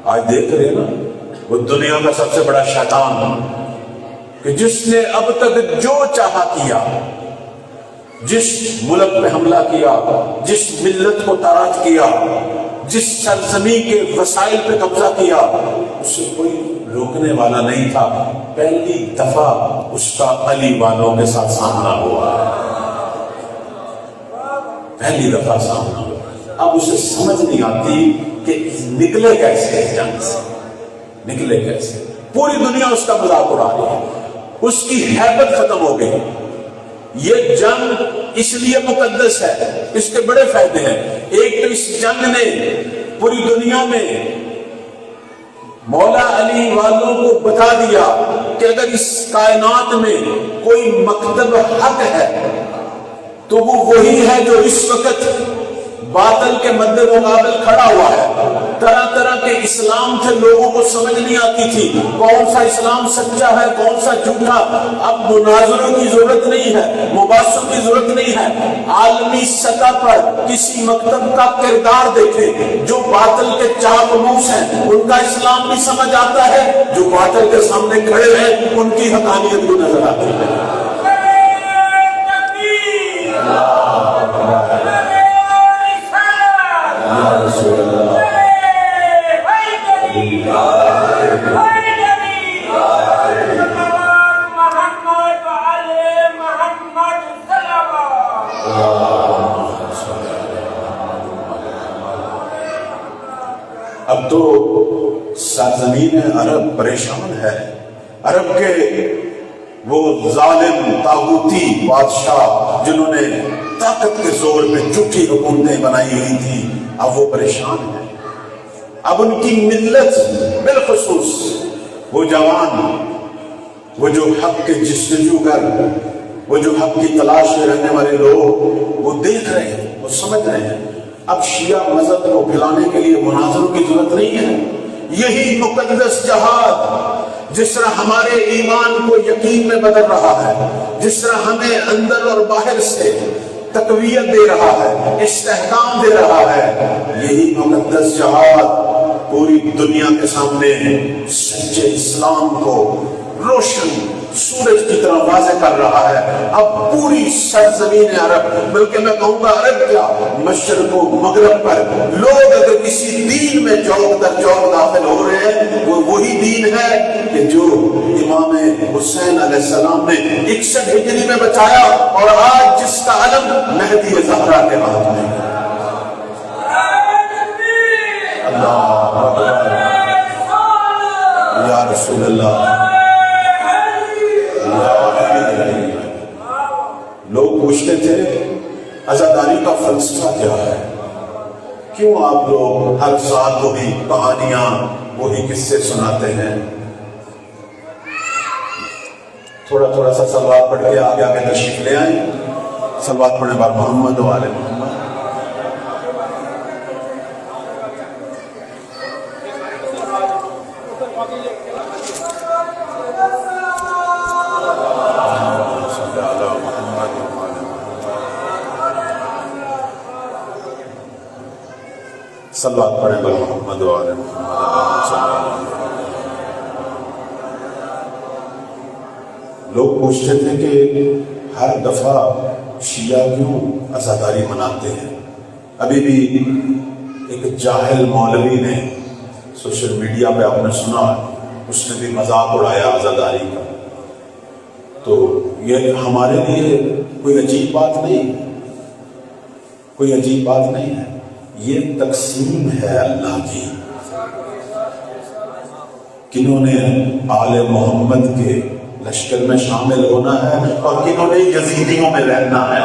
آج دیکھ رہے ہیں نا وہ دنیا کا سب سے بڑا شیطان کہ جس نے اب تک جو چاہا کیا، جس ملک پہ حملہ کیا، جس ملت کو تاراج کیا، جس سرزمین کے وسائل پہ قبضہ کیا، اس سے کوئی روکنے والا نہیں تھا۔ پہلی دفعہ اس کا علی والوں کے ساتھ سامنا ہوا، پہلی دفعہ سامنا ہوا۔ اب اسے سمجھ نہیں آتی کہ نکلے کیسے اس جنگ سے، نکلے کیسے۔ پوری دنیا اس کا مذاق اڑا رہی ہے، اس کی ہیبت ختم ہو گئی۔ یہ جنگ اس لیے مقدس ہے، اس کے بڑے فائدے ہیں۔ ایک تو اس جنگ نے پوری دنیا میں مولا علی والوں کو بتا دیا کہ اگر اس کائنات میں کوئی مکتب حق ہے تو وہ وہی ہے جو اس وقت باطل کے مد مقابل کھڑا ہوا ہے۔ طرح طرح کے اسلام تھے، لوگوں کو سمجھ نہیں آتی تھی کون سا اسلام سچا ہے کون سا جھوٹا۔ اب مناظروں کی ضرورت نہیں ہے، مباحثوں کی ضرورت نہیں ہے۔ عالمی سطح پر کسی مکتب کا کردار دیکھیں، جو باطل کے چاپلوس ہیں ان کا اسلام بھی سمجھ آتا ہے، جو باطل کے سامنے کھڑے ہیں ان کی حقانیت بھی نظر آتی ہے۔ اب تو سرزمین عرب پریشان ہے۔ عرب کے وہ ظالم طاغوتی بادشاہ جنہوں نے طاقت کے زور پہ جھوٹی حکومتیں بنائی ہوئی تھی، اب وہ پریشان ہیں۔ اب ان کی ملت، بالخصوص وہ جوان، وہ جو حق کے جستجوگر، وہ جو حق کی تلاش میں رہنے والے لوگ، وہ دیکھ رہے ہیں، وہ سمجھ رہے ہیں اب شیعہ مذہب کو پھیلانے کے لیے مناظروں کی ضرورت نہیں ہے۔ یہی مقدس جہاد جس طرح ہمارے ایمان کو یقین میں بدل رہا ہے، جس طرح ہمیں اندر اور باہر سے تقویت دے رہا ہے، استحکام دے رہا ہے، یہی مقدس جہاد پوری دنیا کے سامنے سچے اسلام کو روشن سورج کی طرح واضح کر رہا ہے۔ اب پوری سرزمین عرب، بلکہ میں کہوں گا عرب کیا، مشرق و مغرب پر لوگ اگر کسی دین میں چوک در چوک داخل ہو رہے ہیں، وہ وہی دین ہے کہ جو امام حسین علیہ السلام نے 61 ہجری میں بچایا اور آج جس کا علم مہدی زہرا کے ہاتھ میں ہے۔ اللہ اکبر، یا رسول اللہ۔ لوگ پوچھتے تھے عزاداری کا فلسفہ کیا ہے، کیوں آپ لوگ ہر سال وہی کہانیاں وہی قصے سناتے ہیں؟ تھوڑا تھوڑا سا صلوات پڑھ کے آگے آگے تشریف لے آئیں۔ صلوات پڑھنے بار محمد و آل محمد۔ صلوات پڑھے بر محمد و آل محمد۔ لوگ پوچھتے تھے کہ ہر دفعہ شیعہ کیوں عزاداری مناتے ہیں؟ ابھی بھی ایک جاہل مولوی نے سوشل میڈیا پہ آپ نے سنا، اس نے بھی مذاق اڑایا عزاداری کا۔ تو یہ ہمارے لیے کوئی عجیب بات نہیں، کوئی عجیب بات نہیں ہے، یہ تقسیم ہے اللہ کی۔ کنہوں نے آل محمد کے لشکر میں شامل ہونا ہے اور کنہوں نے یزیدیوں میں رہنا ہے.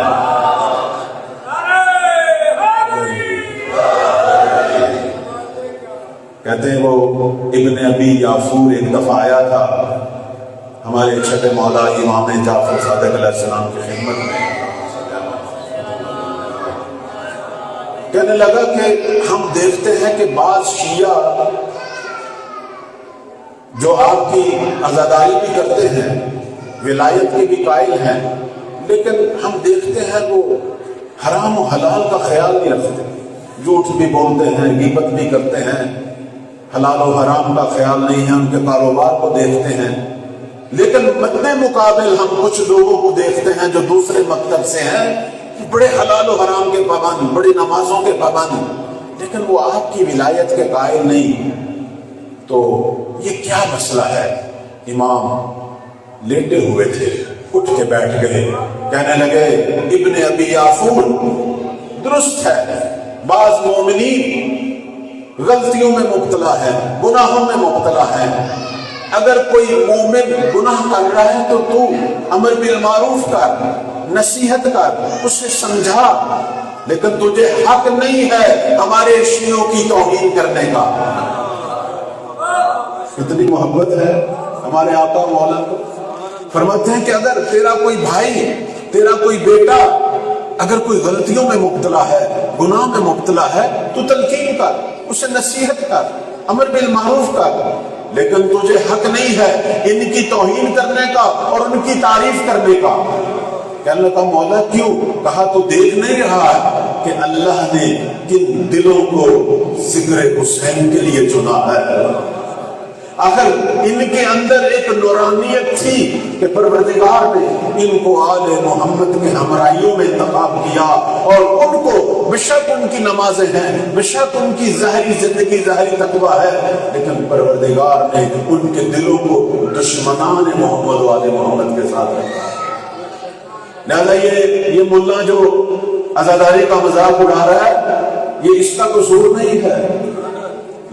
کہتے ہیں وہ ابن ابی یافور ایک دفعہ آیا تھا ہمارے چھٹے مولا امام جعفر صادق علیہ السلام کی خدمت میں. کہنے لگا کہ ہم دیکھتے ہیں کہ بعض شیعہ جو آپ کی عزاداری بھی کرتے ہیں، ولایت کے بھی قائل ہیں، لیکن ہم دیکھتے ہیں وہ حرام و حلال کا خیال نہیں رکھتے، جھوٹ بھی بولتے ہیں، غیبت بھی کرتے ہیں، حلال و حرام کا خیال نہیں ہے، ان کے کاروبار کو دیکھتے ہیں. لیکن مد مقابل ہم کچھ لوگوں کو دیکھتے ہیں جو دوسرے مکتب سے ہیں، بڑے حلال و حرام کے پابند، بڑی نمازوں کے پابند، لیکن وہ آپ کی ولایت کے قائل نہیں. تو یہ کیا مسئلہ ہے؟ امام لیٹے ہوئے تھے، اٹھ کے بیٹھ گئے، کہنے لگے ابن ابی یافور درست ہے، بعض مومنین غلطیوں میں مبتلا ہے، گناہوں میں مبتلا ہے. اگر کوئی مومن گناہ کر رہا ہے تو امر بالمعروف کر، نصیحت کر، اسے سمجھا، لیکن تجھے حق نہیں ہے ہمارے شیعوں کی توہین کرنے کا. اتنی محبت ہے ہمارے آقا مولا کو. فرماتے ہیں کہ اگر تیرا کوئی بھائی، تیرا کوئی بیٹا اگر کوئی غلطیوں میں مبتلا ہے، گناہ میں مبتلا ہے، تو تلقین کر، اسے نصیحت کر، امر بالمعروف کر، لیکن تجھے حق نہیں ہے ان کی توہین کرنے کا اور ان کی تعریف کرنے کا. کہنے لگا مولا کیوں؟ کہا تو دیکھ نہیں رہا ہے کہ اللہ نے کن دلوں کو ذکر حسین کے لیے چنا ہے. آخر ان کے اندر ایک نورانیت تھی کہ پروردگار نے ان کو آل محمد کے ہمراہیوں میں انتخاب کیا، اور ان کو بشک ان کی نمازیں ہیں، بشک ان کی ظاہری زندگی، ظاہری تقویٰ ہے، لیکن پروردگار نے ان کے دلوں کو دشمنان محمد والے محمد کے ساتھ رکھا. لہذا یہ ملا جو عزاداری کا مذاق اڑا رہا ہے، یہ اس کا قصور نہیں ہے،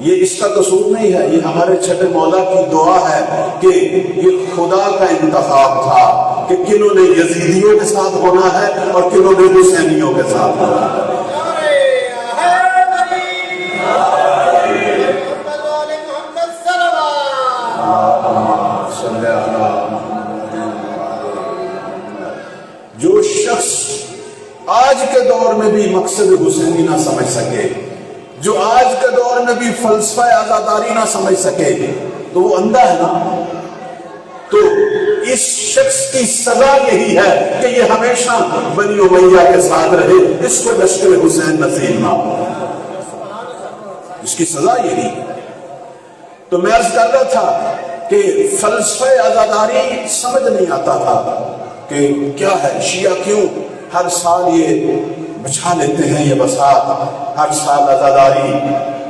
یہ اس کا قصور نہیں ہے، یہ ہمارے چھٹے مولا کی دعا ہے کہ یہ خدا کا انتخاب تھا کہ کنہوں نے یزیدیوں کے ساتھ ہونا ہے اور کنہوں نے حسینیوں کے ساتھ ہونا ہے. جو شخص آج کے دور میں بھی مقصد حسینی نہ سمجھ سکے، جو آج کے دور میں بھی فلسفہ آزاداری نہ سمجھ سکے، تو وہ اندھا ہے نا. تو اس شخص کی سزا یہی ہے کہ یہ ہمیشہ بنی امیہ کے ساتھ رہے، اس کو لشکر حسین نصیب نہ ہو. اس کی سزا یہی. تو میں عرض کر رہا تھا کہ فلسفہ آزاداری سمجھ نہیں آتا تھا کہ کیا ہے شیعہ، کیوں ہر سال یہ بچھا لیتے ہیں یہ بساط، ہر سال عزاداری،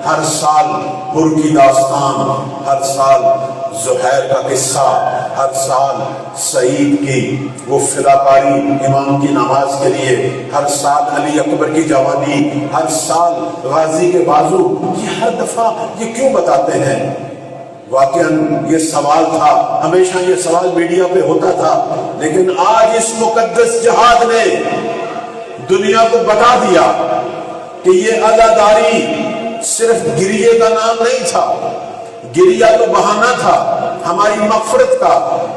ہر سال حر کی داستان، ہر سال زہیر کا قصہ، ہر سال سعید کی وہ فداکاری امام کی نماز کے لیے، ہر سال علی اکبر کی جوانی، ہر سال غازی کے بازو. یہ ہر دفعہ یہ کیوں بتاتے ہیں؟ واقعاً یہ سوال تھا، ہمیشہ یہ سوال میڈیا پہ ہوتا تھا، لیکن آج اس مقدس جہاد نے دنیا کو بتا دیا کہ یہ عزاداری صرف گریے کا نام نہیں تھا، گریہ تو بہانہ تھا ہماری مغفرت کا.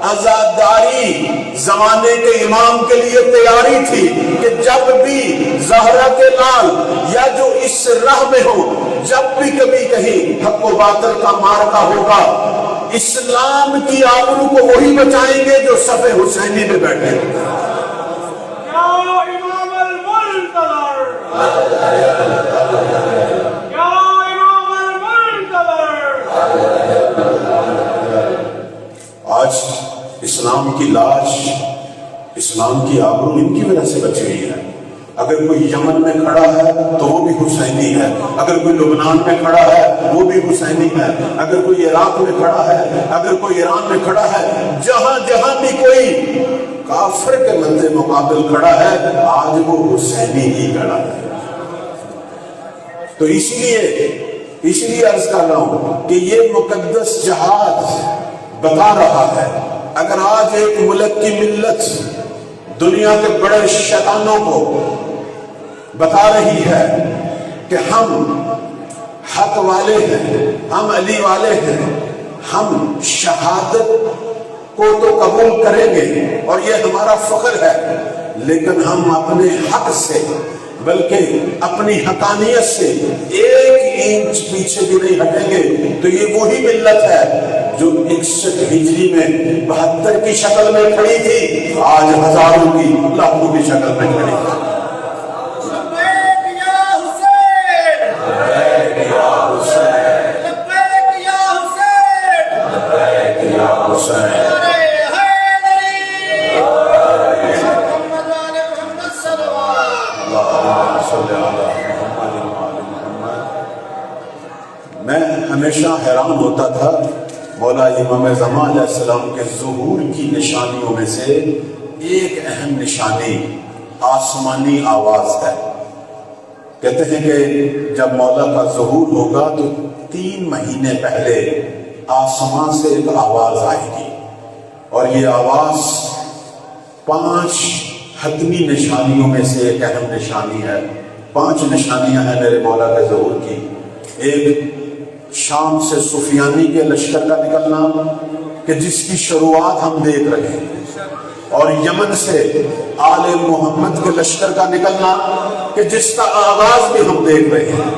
عزاداری زمانے کے امام کے لیے تیاری تھی کہ جب بھی زہرا کے لال یا جو اس راہ میں ہو، جب بھی کبھی کہیں حق و باطل کا مارکا ہوگا، اسلام کی آبرو کو وہی بچائیں گے جو صف حسینی پہ بیٹھے. آج اسلام کی لاش، اسلام کی آبرو ان کی وجہ سے بچ گئی ہے. اگر کوئی یمن میں کھڑا ہے تو وہ بھی حسینی ہے، اگر کوئی لبنان میں کھڑا ہے وہ بھی حسینی ہے، اگر کوئی عراق میں کھڑا ہے، اگر کوئی ایران میں کھڑا ہے، جہاں جہاں بھی کوئی کافر کے مد مقابل کھڑا ہے، آج وہ حسینی ہی کھڑا ہے. تو اسی لیے عرض کر رہا ہوں کہ یہ مقدس جہاد بتا رہا ہے اگر آج ایک ملک کی ملت دنیا کے بڑے شیطانوں کو بتا رہی ہے کہ ہم حق والے ہیں، ہم علی والے ہیں، ہم شہادت کو تو قبول کریں گے اور یہ ہمارا فخر ہے، لیکن ہم اپنے حق سے بلکہ اپنی حقانیت سے ایک انچ پیچھے بھی نہیں ہٹیں گے، تو یہ وہی ملت ہے جو 61 ہجری میں 72 کی شکل میں کھڑی تھی، آج ہزاروں کی لاکھوں کی شکل میں کھڑی ہے۔ میں ہمیشہ حیران ہوتا تھا مولا امام زمان علیہ السلام کے ظہور کی نشانیوں میں سے ایک اہم نشانی آسمانی آواز ہے۔ کہتے ہیں کہ جب مولا کا ظہور ہوگا تو 3 مہینے پہلے آسمان سے ایک آواز آئے گی، اور یہ آواز 5 حتمی نشانیوں میں سے ایک اہم نشانی ہے۔ 5 نشانیاں ہیں میرے مولا کے ظہور کی۔ ایک شام سے سفیانی کے لشکر کا نکلنا کہ جس کی شروعات ہم دیکھ رہے ہیں، اور یمن سے آل محمد کے لشکر کا نکلنا کہ جس کا آغاز بھی ہم دیکھ رہے ہیں،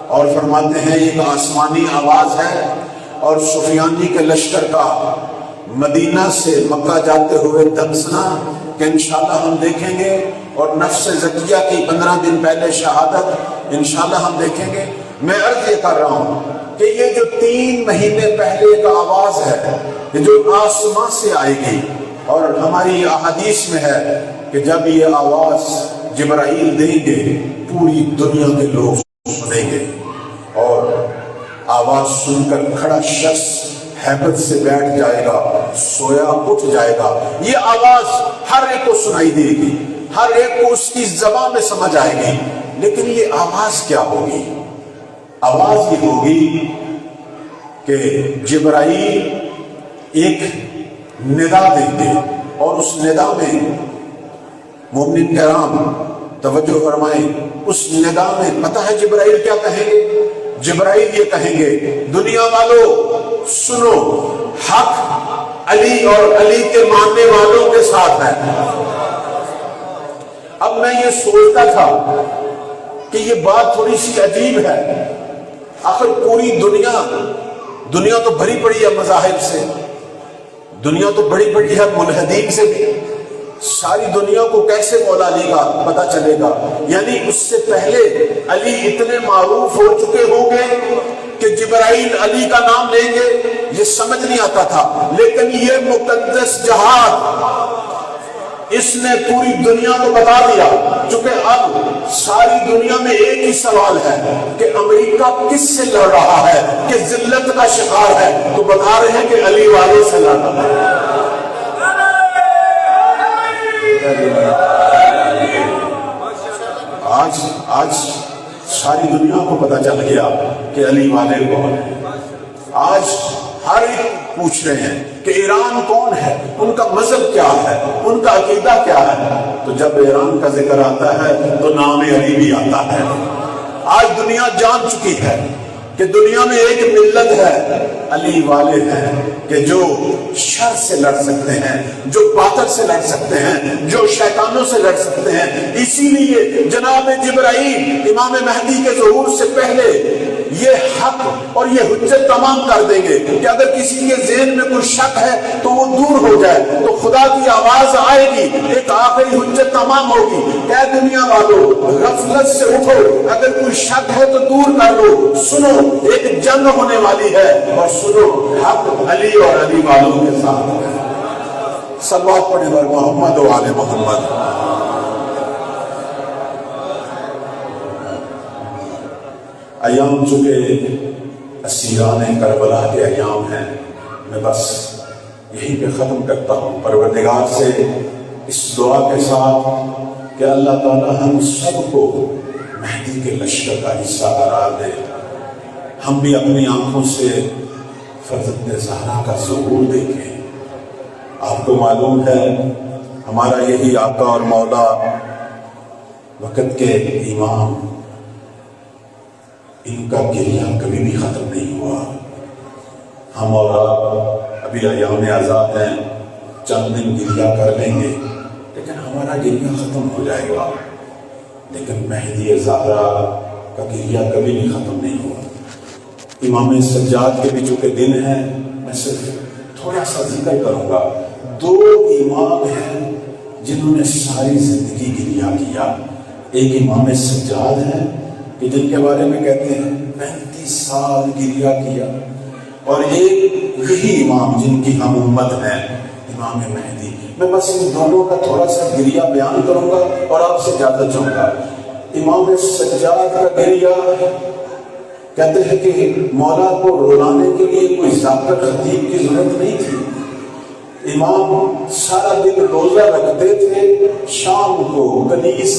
اور فرماتے ہیں ایک آسمانی آواز ہے، اور سفیانی کے لشکر کا مدینہ سے مکہ جاتے ہوئے دھمسنا کہ انشاءاللہ ہم دیکھیں گے، اور نفس زکیہ کی 15 دن پہلے شہادت انشاءاللہ ہم دیکھیں گے۔ میں عرض یہ کر رہا ہوں کہ یہ جو 3 مہینے پہلے کا آواز ہے کہ جو آسمان سے آئے گی، اور ہماری احادیث میں ہے کہ جب یہ آواز جبرائیل دیں گے پوری دنیا کے لوگ سنیں گے، اور آواز سن کر کھڑا شخص ہیبت سے بیٹھ جائے گا، سویا اٹھ جائے گا۔ یہ آواز ہر ایک کو سنائی دے گی، ہر ایک کو اس کی زبان میں سمجھ آئے گی، لیکن یہ آواز کیا ہوگی؟ آواز یہ ہوگی کہ جبرائیل ایک ندا دیں گے، اور اس ندا میں مومنین کرام توجہ فرمائیں، اس ندا میں پتہ ہے جبرائیل کیا کہیں گے؟ جبرائیل یہ کہیں گے دنیا والوں سنو، حق علی اور علی کے ماننے والوں کے ساتھ ہے۔ اب میں یہ سوچتا تھا کہ یہ بات تھوڑی سی عجیب ہے، آخر پوری دنیا تو بھری پڑی ہے مذاہب سے، دنیا تو بڑی پڑی ہے ملحدین سے بھی، ساری دنیا کو کیسے مولا علی کا پتہ چلے گا؟ یعنی اس سے پہلے علی اتنے معروف ہو چکے ہوں گے کہ جبرائیل علی کا نام لیں گے، یہ سمجھ نہیں آتا تھا، لیکن یہ مقدس جہاد اس نے پوری دنیا کو بتا دیا۔ چونکہ اب ساری دنیا میں ایک ہی سوال ہے کہ امریکہ کس سے لڑ رہا ہے، کہ ذلت کا شکار ہے، تو بتا رہے ہیں کہ علی والے سے لڑ رہا ہے۔ آج ساری دنیا کو پتہ چل گیا کہ علی والے کون ہیں۔ آج ہر ایک پوچھ رہے ہیں کہ ایران کون ہے، ان کا مذہب کیا ہے، ان کا عقیدہ کیا ہے، تو جب ایران کا ذکر آتا ہے تو نام علی بھی آتا ہے۔ آج دنیا جان چکی ہے کہ دنیا میں ایک ملت ہے، علی والے ہیں، کہ جو شر سے لڑ سکتے ہیں، جو باطل سے لڑ سکتے ہیں، جو شیطانوں سے لڑ سکتے ہیں۔ اسی لیے جناب جبرائیل امام مہدی کے ظہور سے پہلے یہ حق اور یہ حجت تمام کر دیں گے کہ اگر کسی کے ذہن میں کوئی شک ہے تو وہ دور ہو جائے، تو خدا کی آواز آئے گی، ایک آخری حجت تمام ہوگی کہ دنیا والوں غفلت سے اٹھو، اگر کوئی شک ہے تو دور کر لو، سنو ایک جنگ ہونے والی ہے، اور سنو حق علی اور علی والوں کے ساتھ ہے۔ صلوات پڑھیں بر محمد و آل محمد۔ ایام چکے اسیران کربلا کے ایام ہیں، میں بس یہیں پہ ختم کرتا ہوں پروردگار سے اس دعا کے ساتھ کہ اللہ تعالی ہم سب کو مہدی کے لشکر کا حصہ قرار دے، ہم بھی اپنی آنکھوں سے فرزند زہرا کا ظہور دیکھیں، آپ کو معلوم ہے ہمارا یہی آقا اور مولا وقت کے امام، ان کا گریہ کبھی بھی ختم نہیں ہوا۔ ہم اور آپ ابھی ایام آزاد ہیں، چند دن گریہ کر لیں گے لیکن ہمارا گریہ ختم ہو جائے گا، لیکن مہدی زہرا کا گریہ کبھی بھی ختم نہیں ہوا۔ امام سجاد کے بھی چونکہ دن ہیں، میں صرف تھوڑا سا ذکر کروں گا۔ 2 امام ہیں جنہوں نے ساری زندگی گریہ کیا۔ ایک امام سجاد ہیں کہ جن کے بارے میں کہتے ہیں 35 سال گریہ کیا، اور ایک یہی امام جن کی ہم امت ہیں، امام مہدی۔ میں بس ان دونوں کا تھوڑا سا گریہ بیان کروں گا اور آپ سے اجازت چاہوں گا۔ امام سجاد کا گریہ کہتے ہیں کہ مولا کو رلانے کے لیے کوئی ذاکر خطیب کی ضرورت نہیں تھی۔ امام سارا دن روزہ رکھتے تھے، شام کو کنیز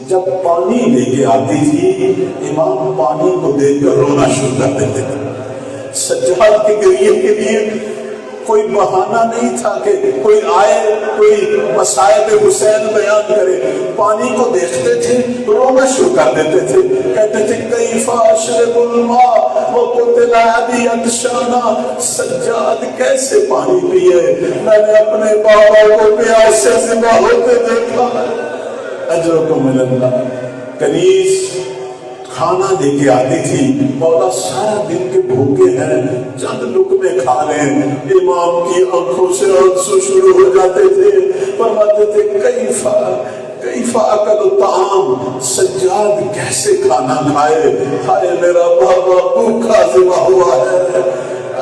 جب پانی لے کے آتی تھی، امام پانی کو دیکھ کر رونا شروع کر دیتے تھے۔ سجاد کے گریہ کے لیے کوئی بہانہ نہیں تھا کہ کوئی آئے کوئی مصائب حسین بیان کرے، پانی کو دیکھتے تھے رونا شروع کر دیتے تھے، کہتے تھے کیف اشرب الماء وقتل ابی عطشانا، سجاد کیسے پانی پیے، میں نے اپنے بابا کو پیاسے ذبح ہوتے دیکھا۔ اجرکم اللہ۔ کنیز کھانا لے کے آتی تھی، مولا سارا دن کے بھوکے ہیں، چند لقمے کھا رہے ہیں، امام کی آنکھوں سے آنسو شروع ہو جاتے تھے، فرماتے تھے کیف اکل الطعام، سجاد کیسے کھانا کھائے، ہائے میرا بابا بھوکا ذبح ہوا ہے۔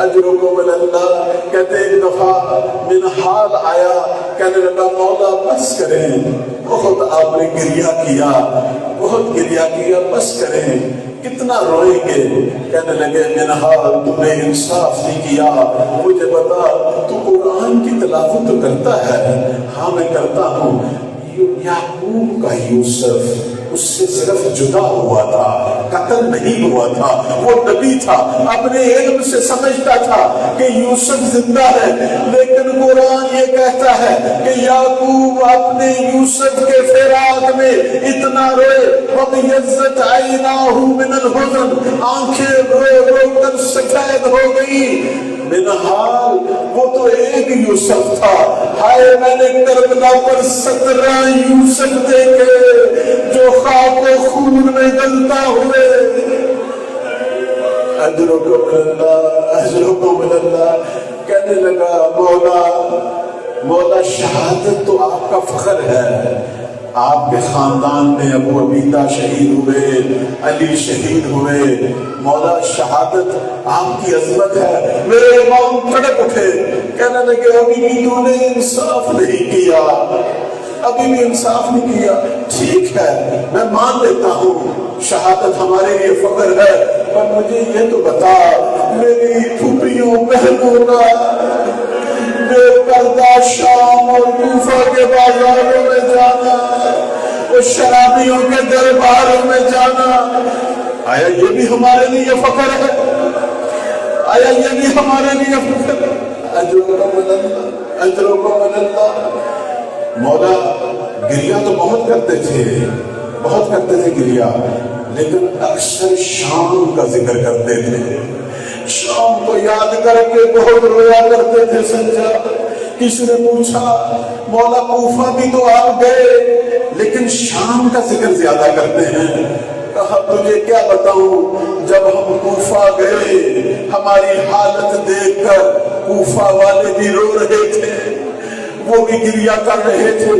اجرکم اللہ۔ کہتے ایک دفعہ منحال آیا، کہنے لگا مولا بس کریں، بہت آپ نے گریہ کیا، بہت گریہ کیا، بس کریں، کتنا روئیں گے؟ کہنے لگے منحال تم نے انصاف نہیں کیا، مجھے بتا تو قرآن کی تلاوت تو کرتا ہے؟ ہاں میں کرتا ہوں۔ یعقوب کا یوسف اس سے صرف جدا ہوا تھا، قتل نہیں ہوا تھا، وہ نبی تھا، اپنے علم سے سمجھتا تھا کہ یوسف زندہ ہے، لیکن قرآن یہ کہتا ہے کہ یعقوب اپنے یوسف کے فراق میں اتنا روئے، وَبِيَضَّتْ عَيْنَاهُ مِنَ الْحُزْنِ، آنکھیں رو رو کر سفید ہو گئی۔ منحال وہ تو ایک یوسف تھا، ہائے میں نے کربلا پر 17 یوسف دیکھے جو خاک و خون میں گلتا ہوئے۔ اجرکم اللہ، اجرکم اللہ۔ کہنے لگا مولا شہادت تو آپ کا فخر ہے، آپ کے خاندان میں ابو عبیدہ شہید ہوئے، علی شہید ہوئے، مولا شہادت آپ کی عظمت ہے۔ میرے امام کھڑک اٹھے، کہنے لگے ابھی بھی تو نے انصاف نہیں کیا، ابھی بھی انصاف نہیں کیا۔ ٹھیک ہے میں مان لیتا ہوں شہادت ہمارے لیے فخر ہے، پر مجھے یہ تو بتا میری پھوپھیوں بہنوں کا بے پردہ شام اور کوفہ کے بازاروں میں جانا، وہ شرابیوں کے درباروں میں جانا، آیا یہ بھی ہمارے لیے فخر ہے؟ آیا یہ بھی ہمارے لیے فخر ہے؟ اجرکم اللہ، اجرکم اللہ۔ مولا گریہ تو بہت کرتے تھے گریہ، لیکن اکثر شام کا ذکر کرتے تھے، شام کو یاد کر کے بہت رویا کرتے تھے۔ سجاد کسی نے پوچھا مولا کوفہ بھی تو آپ گئے لیکن شام کا ذکر زیادہ کرتے ہیں؟ کہا تجھے کیا بتاؤں، جب ہم کوفہ گئے ہماری حالت دیکھ کر کوفہ والے بھی رو رہے تھے، وہ بھی گریہ کر رہے تھے،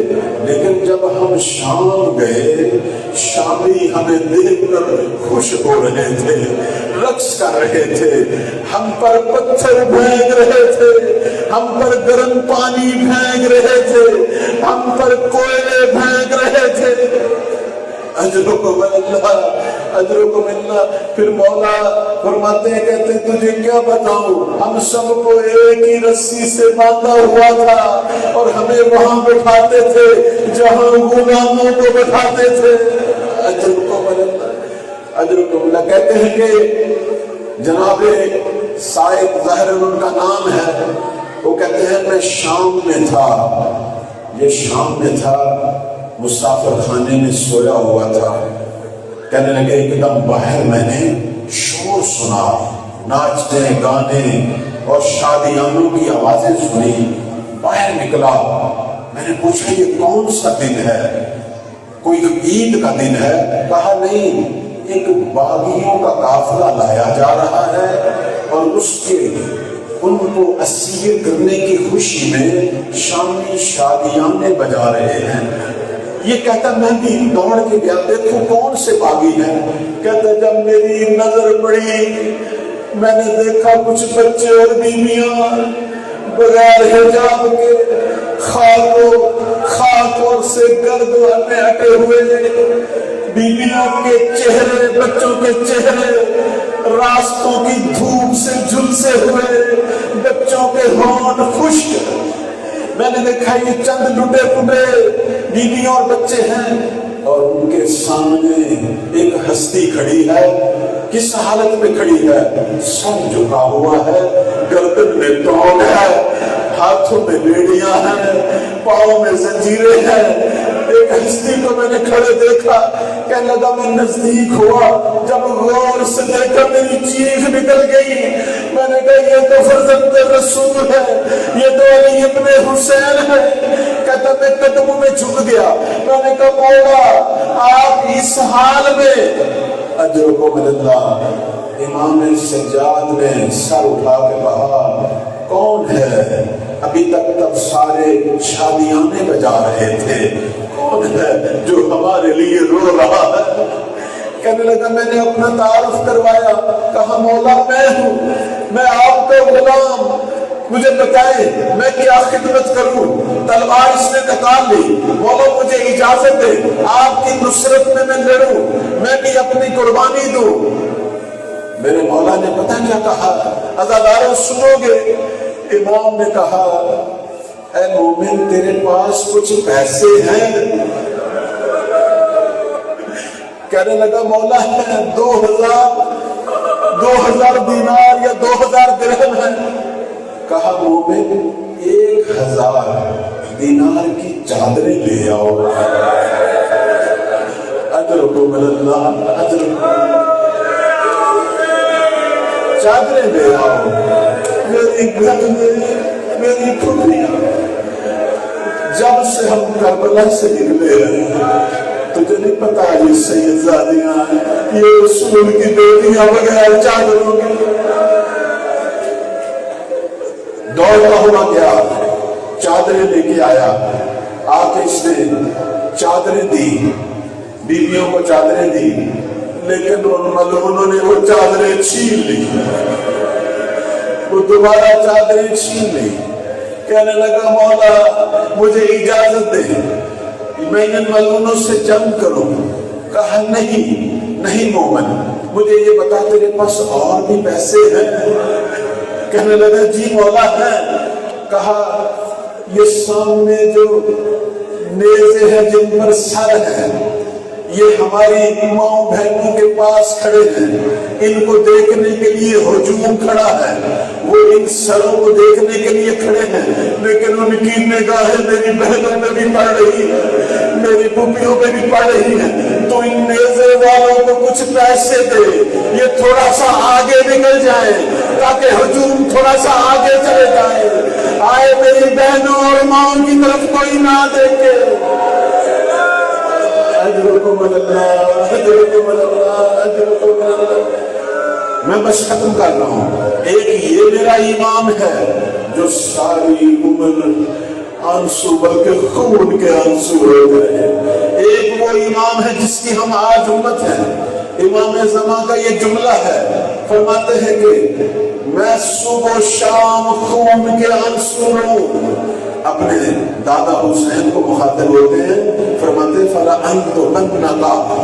لیکن جب ہم شام گئے شامی ہمیں دیکھ کر خوش ہو رہے تھے، رقص کر رہے تھے، ہم پر پتھر پھینک رہے تھے، ہم پر گرم پانی پھینک رہے تھے، ہم پر کوئلے پھینک رہے تھے۔ اجرکم اللہ، اجرکم اللہ۔ پھر مولا فرماتے ہیں، کہتے ہیں تجھے کیا بتاؤں، ہم سب کو ایک ہی رسی سے باندھا ہوا تھا اور ہمیں وہاں بٹھاتے تھے جہاں غلاموں کو بٹھاتے تھے۔ اجرکم اللہ، اجرکم اللہ۔ کہتے ہیں کہ جناب سائد ظاہر ان کا نام ہے، وہ کہتے ہیں میں شام میں تھا، یہ شام میں تھا، مسافر خانے میں سویا ہوا تھا، کہنے لگے ایک دم باہر میں نے شور سنا، ناچنے گانے اور شادیانوں کی آوازیں سنی، باہر نکلا، میں نے پوچھا یہ کون سا دن ہے، کوئی عید کا دن ہے؟ کہا نہیں، ایک باغیوں کا قافلہ لایا جا رہا ہے اور اس کے ان کو اسیر کرنے کی خوشی میں شامی شادیانے بجا رہے ہیں۔ یہ کہتا میں بھی دوڑ کے گیا، دیکھو کون سے باغی ہیں؟ کہتا جب میری نظر پڑی میں نے دیکھا کچھ بچے اور بیویاں بغیر حجاب کے خاک اور سے گرد میں اٹے ہوئے، بیویوں کے چہرے، بچوں کے چہرے راستوں کی دھوپ سے جھلسے ہوئے، بچوں کے ہونٹ خشک۔ میں نے دیکھا یہ چند ٹوٹے پھوٹے بیویاں اور بچے ہیں اور ان کے سامنے ایک ہستی کھڑی ہے۔ کس حالت میں کھڑی ہے؟ سر جھکا ہوا ہے، گردن میں توڑ ہے، ہاتھوں میں بیڑیاں ہیں، پاؤں میں زنجیریں ہیں۔ ایک ہستی کو میں نے کھڑے دیکھا، کہنے لگا میں نزدیک ہوا، جب غور سے دیکھا میری چیخ نکل گئی۔ میں نے کہا یہ تو فرزند رسول ہے، یہ تو علی ابن حسین ہے۔ کہتا میں قدموں میں جھک گیا، میں نے کہا مولا آپ اس حال میں اجرکم اللہ۔ امام سجاد نے سر اٹھا کے کہا کون ہے؟ ابھی تک تب سارے شادیانے بجا رہے تھے، کون ہے جو ہمارے لیے رو رہا ہے؟ کہنے لگا میں نے اپنا تعارف کروایا، کہا مولا میں ہوں، میں آپ کا غلام، مجھے بتائیں میں کیا خدمت کروں؟ تلوار اس نے نکال لی، مولا مجھے اجازت دے آپ کی نصرت میں میں لڑوں، میں بھی اپنی قربانی دوں۔ میرے مولا نے پتہ کیا کہا؟ عزاداروں سنو گے؟ امام نے کہا اے مومن تیرے پاس کچھ پیسے ہیں؟ کہنے لگا مولا ہے 2000 دینار یا 2000 درہم ہے۔ کہا مومن 1000 دینار کی چادریں لے آؤ، اجرکم اللہ، اجرکم، چادریں لے آؤ۔ میری گھر میں میری پھوپھی جب سے ہم کربلا سے نکلے تجھے نہیں پتا یہ سید زادیاں ہیں، یہ رسول کی بیٹیاں بغیر چادروں کی۔ دوڑتا ہوا گیا، چادریں لے کے آیا، آ کے اس نے چادریں دی، بیویوں کو چادریں دی، لیکن ان ملعونوں نے وہ چادریں چھین لی، وہ دوبارہ چادریں چھین لی۔ کہنے لگا مولا مجھے اجازت دے میں ان ملعونوں سے جنگ کروں۔ کہا نہیں مومن، مجھے یہ بتا تیرے پاس اور بھی پیسے ہیں؟ کہنے لگا جی مولا ہے۔ کہا یہ سامنے جو نیزے ہیں جن پر سر ہے یہ ہماری ماؤں بہنوں کے پاس کھڑے ہیں، ان کو دیکھنے کے لیے ہجوم کھڑا ہے، وہ ان سروں کو دیکھنے کے لیے کھڑے ہیں، لیکن ان کی نگاہیں میری بہنوں میں بھی پڑ رہی ہیں، میری پھوپھیوں میں بھی پڑ رہی ہیں۔ تو ان نیزے والوں کو کچھ پیسے دے، یہ تھوڑا سا آگے نکل جائے تاکہ ہجوم تھوڑا سا آگے چلے جائے، آئے میری بہنوں اور ماؤں کی طرف کوئی نہ دیکھے۔ اجرکم اللہ، اجرکم اللہ، اجرکم اللہ۔ میں بس ختم کر رہا ہوں۔ ایک یہ میرا امام ہے جو ساری عمر آنسو بلکہ خون کے آنسو ہوتے ہیں، ایک وہ امام ہے جس کی ہم آج امت ہیں۔ امام زمان کا یہ جملہ ہے، فرماتے ہیں کہ میں صبح و شام خون کے آنسو ہوں۔ اپنے دادا حسین کو مخاطب ہوتے ہیں، فرماتے فَلَأَنْتُ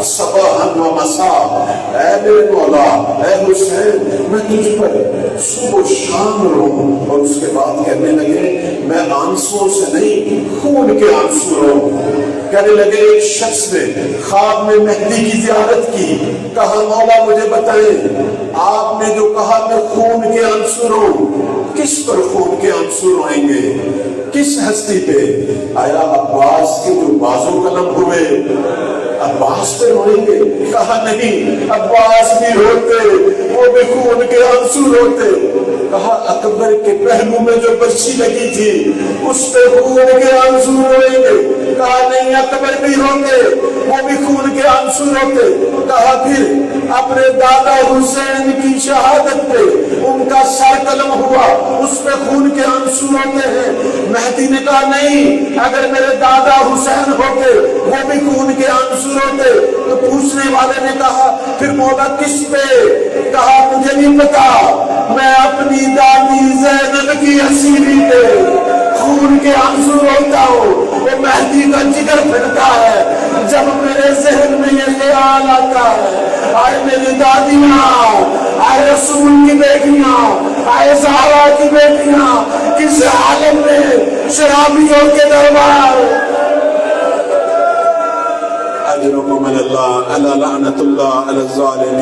صَبَاحًا وَمَسَاءً، اے میرے مولا اے حسین میں تجھ پر صبح و شام رہوں۔ اور اس کے بعد کہنے لگے میں آنسوں سے نہیں خون کے آنسو رہوں۔ کہنے لگے ایک شخص نے خواب میں مہدی کی زیارت کی، کہا مولا مجھے بتائیں آپ نے جو کہا میں خون کے آنسو رہوں، کس پر خون کے آنسو روئیں گے؟ کس ہستی پہ؟ آیا عباس کے جو بازو قلم ہوئے عباس پہ روئیں گے؟ کہا نہیں، عباس بھی روتے، وہ بھی خون کے آنسو روتے۔ کہا اکبر کے پہلو میں جو برچھی لگی تھی اس پہ خون کے آنسو روئیں گے؟ کہا نہیں، اکبر بھی روتے، وہ بھی خون کے آنسو روتے۔ کہا پھر اپنے دادا حسین کی شہادت پہ ان کا سر قلم ہوا، اس پہ خون کے آنسو روتے ہیں؟ مہدی نے کہا نہیں، اگر میرے دادا حسین ہوتے وہ بھی خون کے آنسو روتے۔ تو پوچھنے والے نے کہا پھر مولا کس پہ؟ کہا مجھے نہیں پتا، میں اپنی دادی زینب کی اسیری پہ خون کے آنسو روتا ہوں۔ وہ مہدی کا جگر پھٹتا ہے جب میرے ذہن میں یہ خیال آتا ہے، آئے میری دادیاں، آئے رسول کی بیٹیاں، آئے زہرا کی بیٹیاں کس عالم میں شرابیوں کے دربار۔ اجرکم اللہ علی لعنت اللہ علی الظالمین۔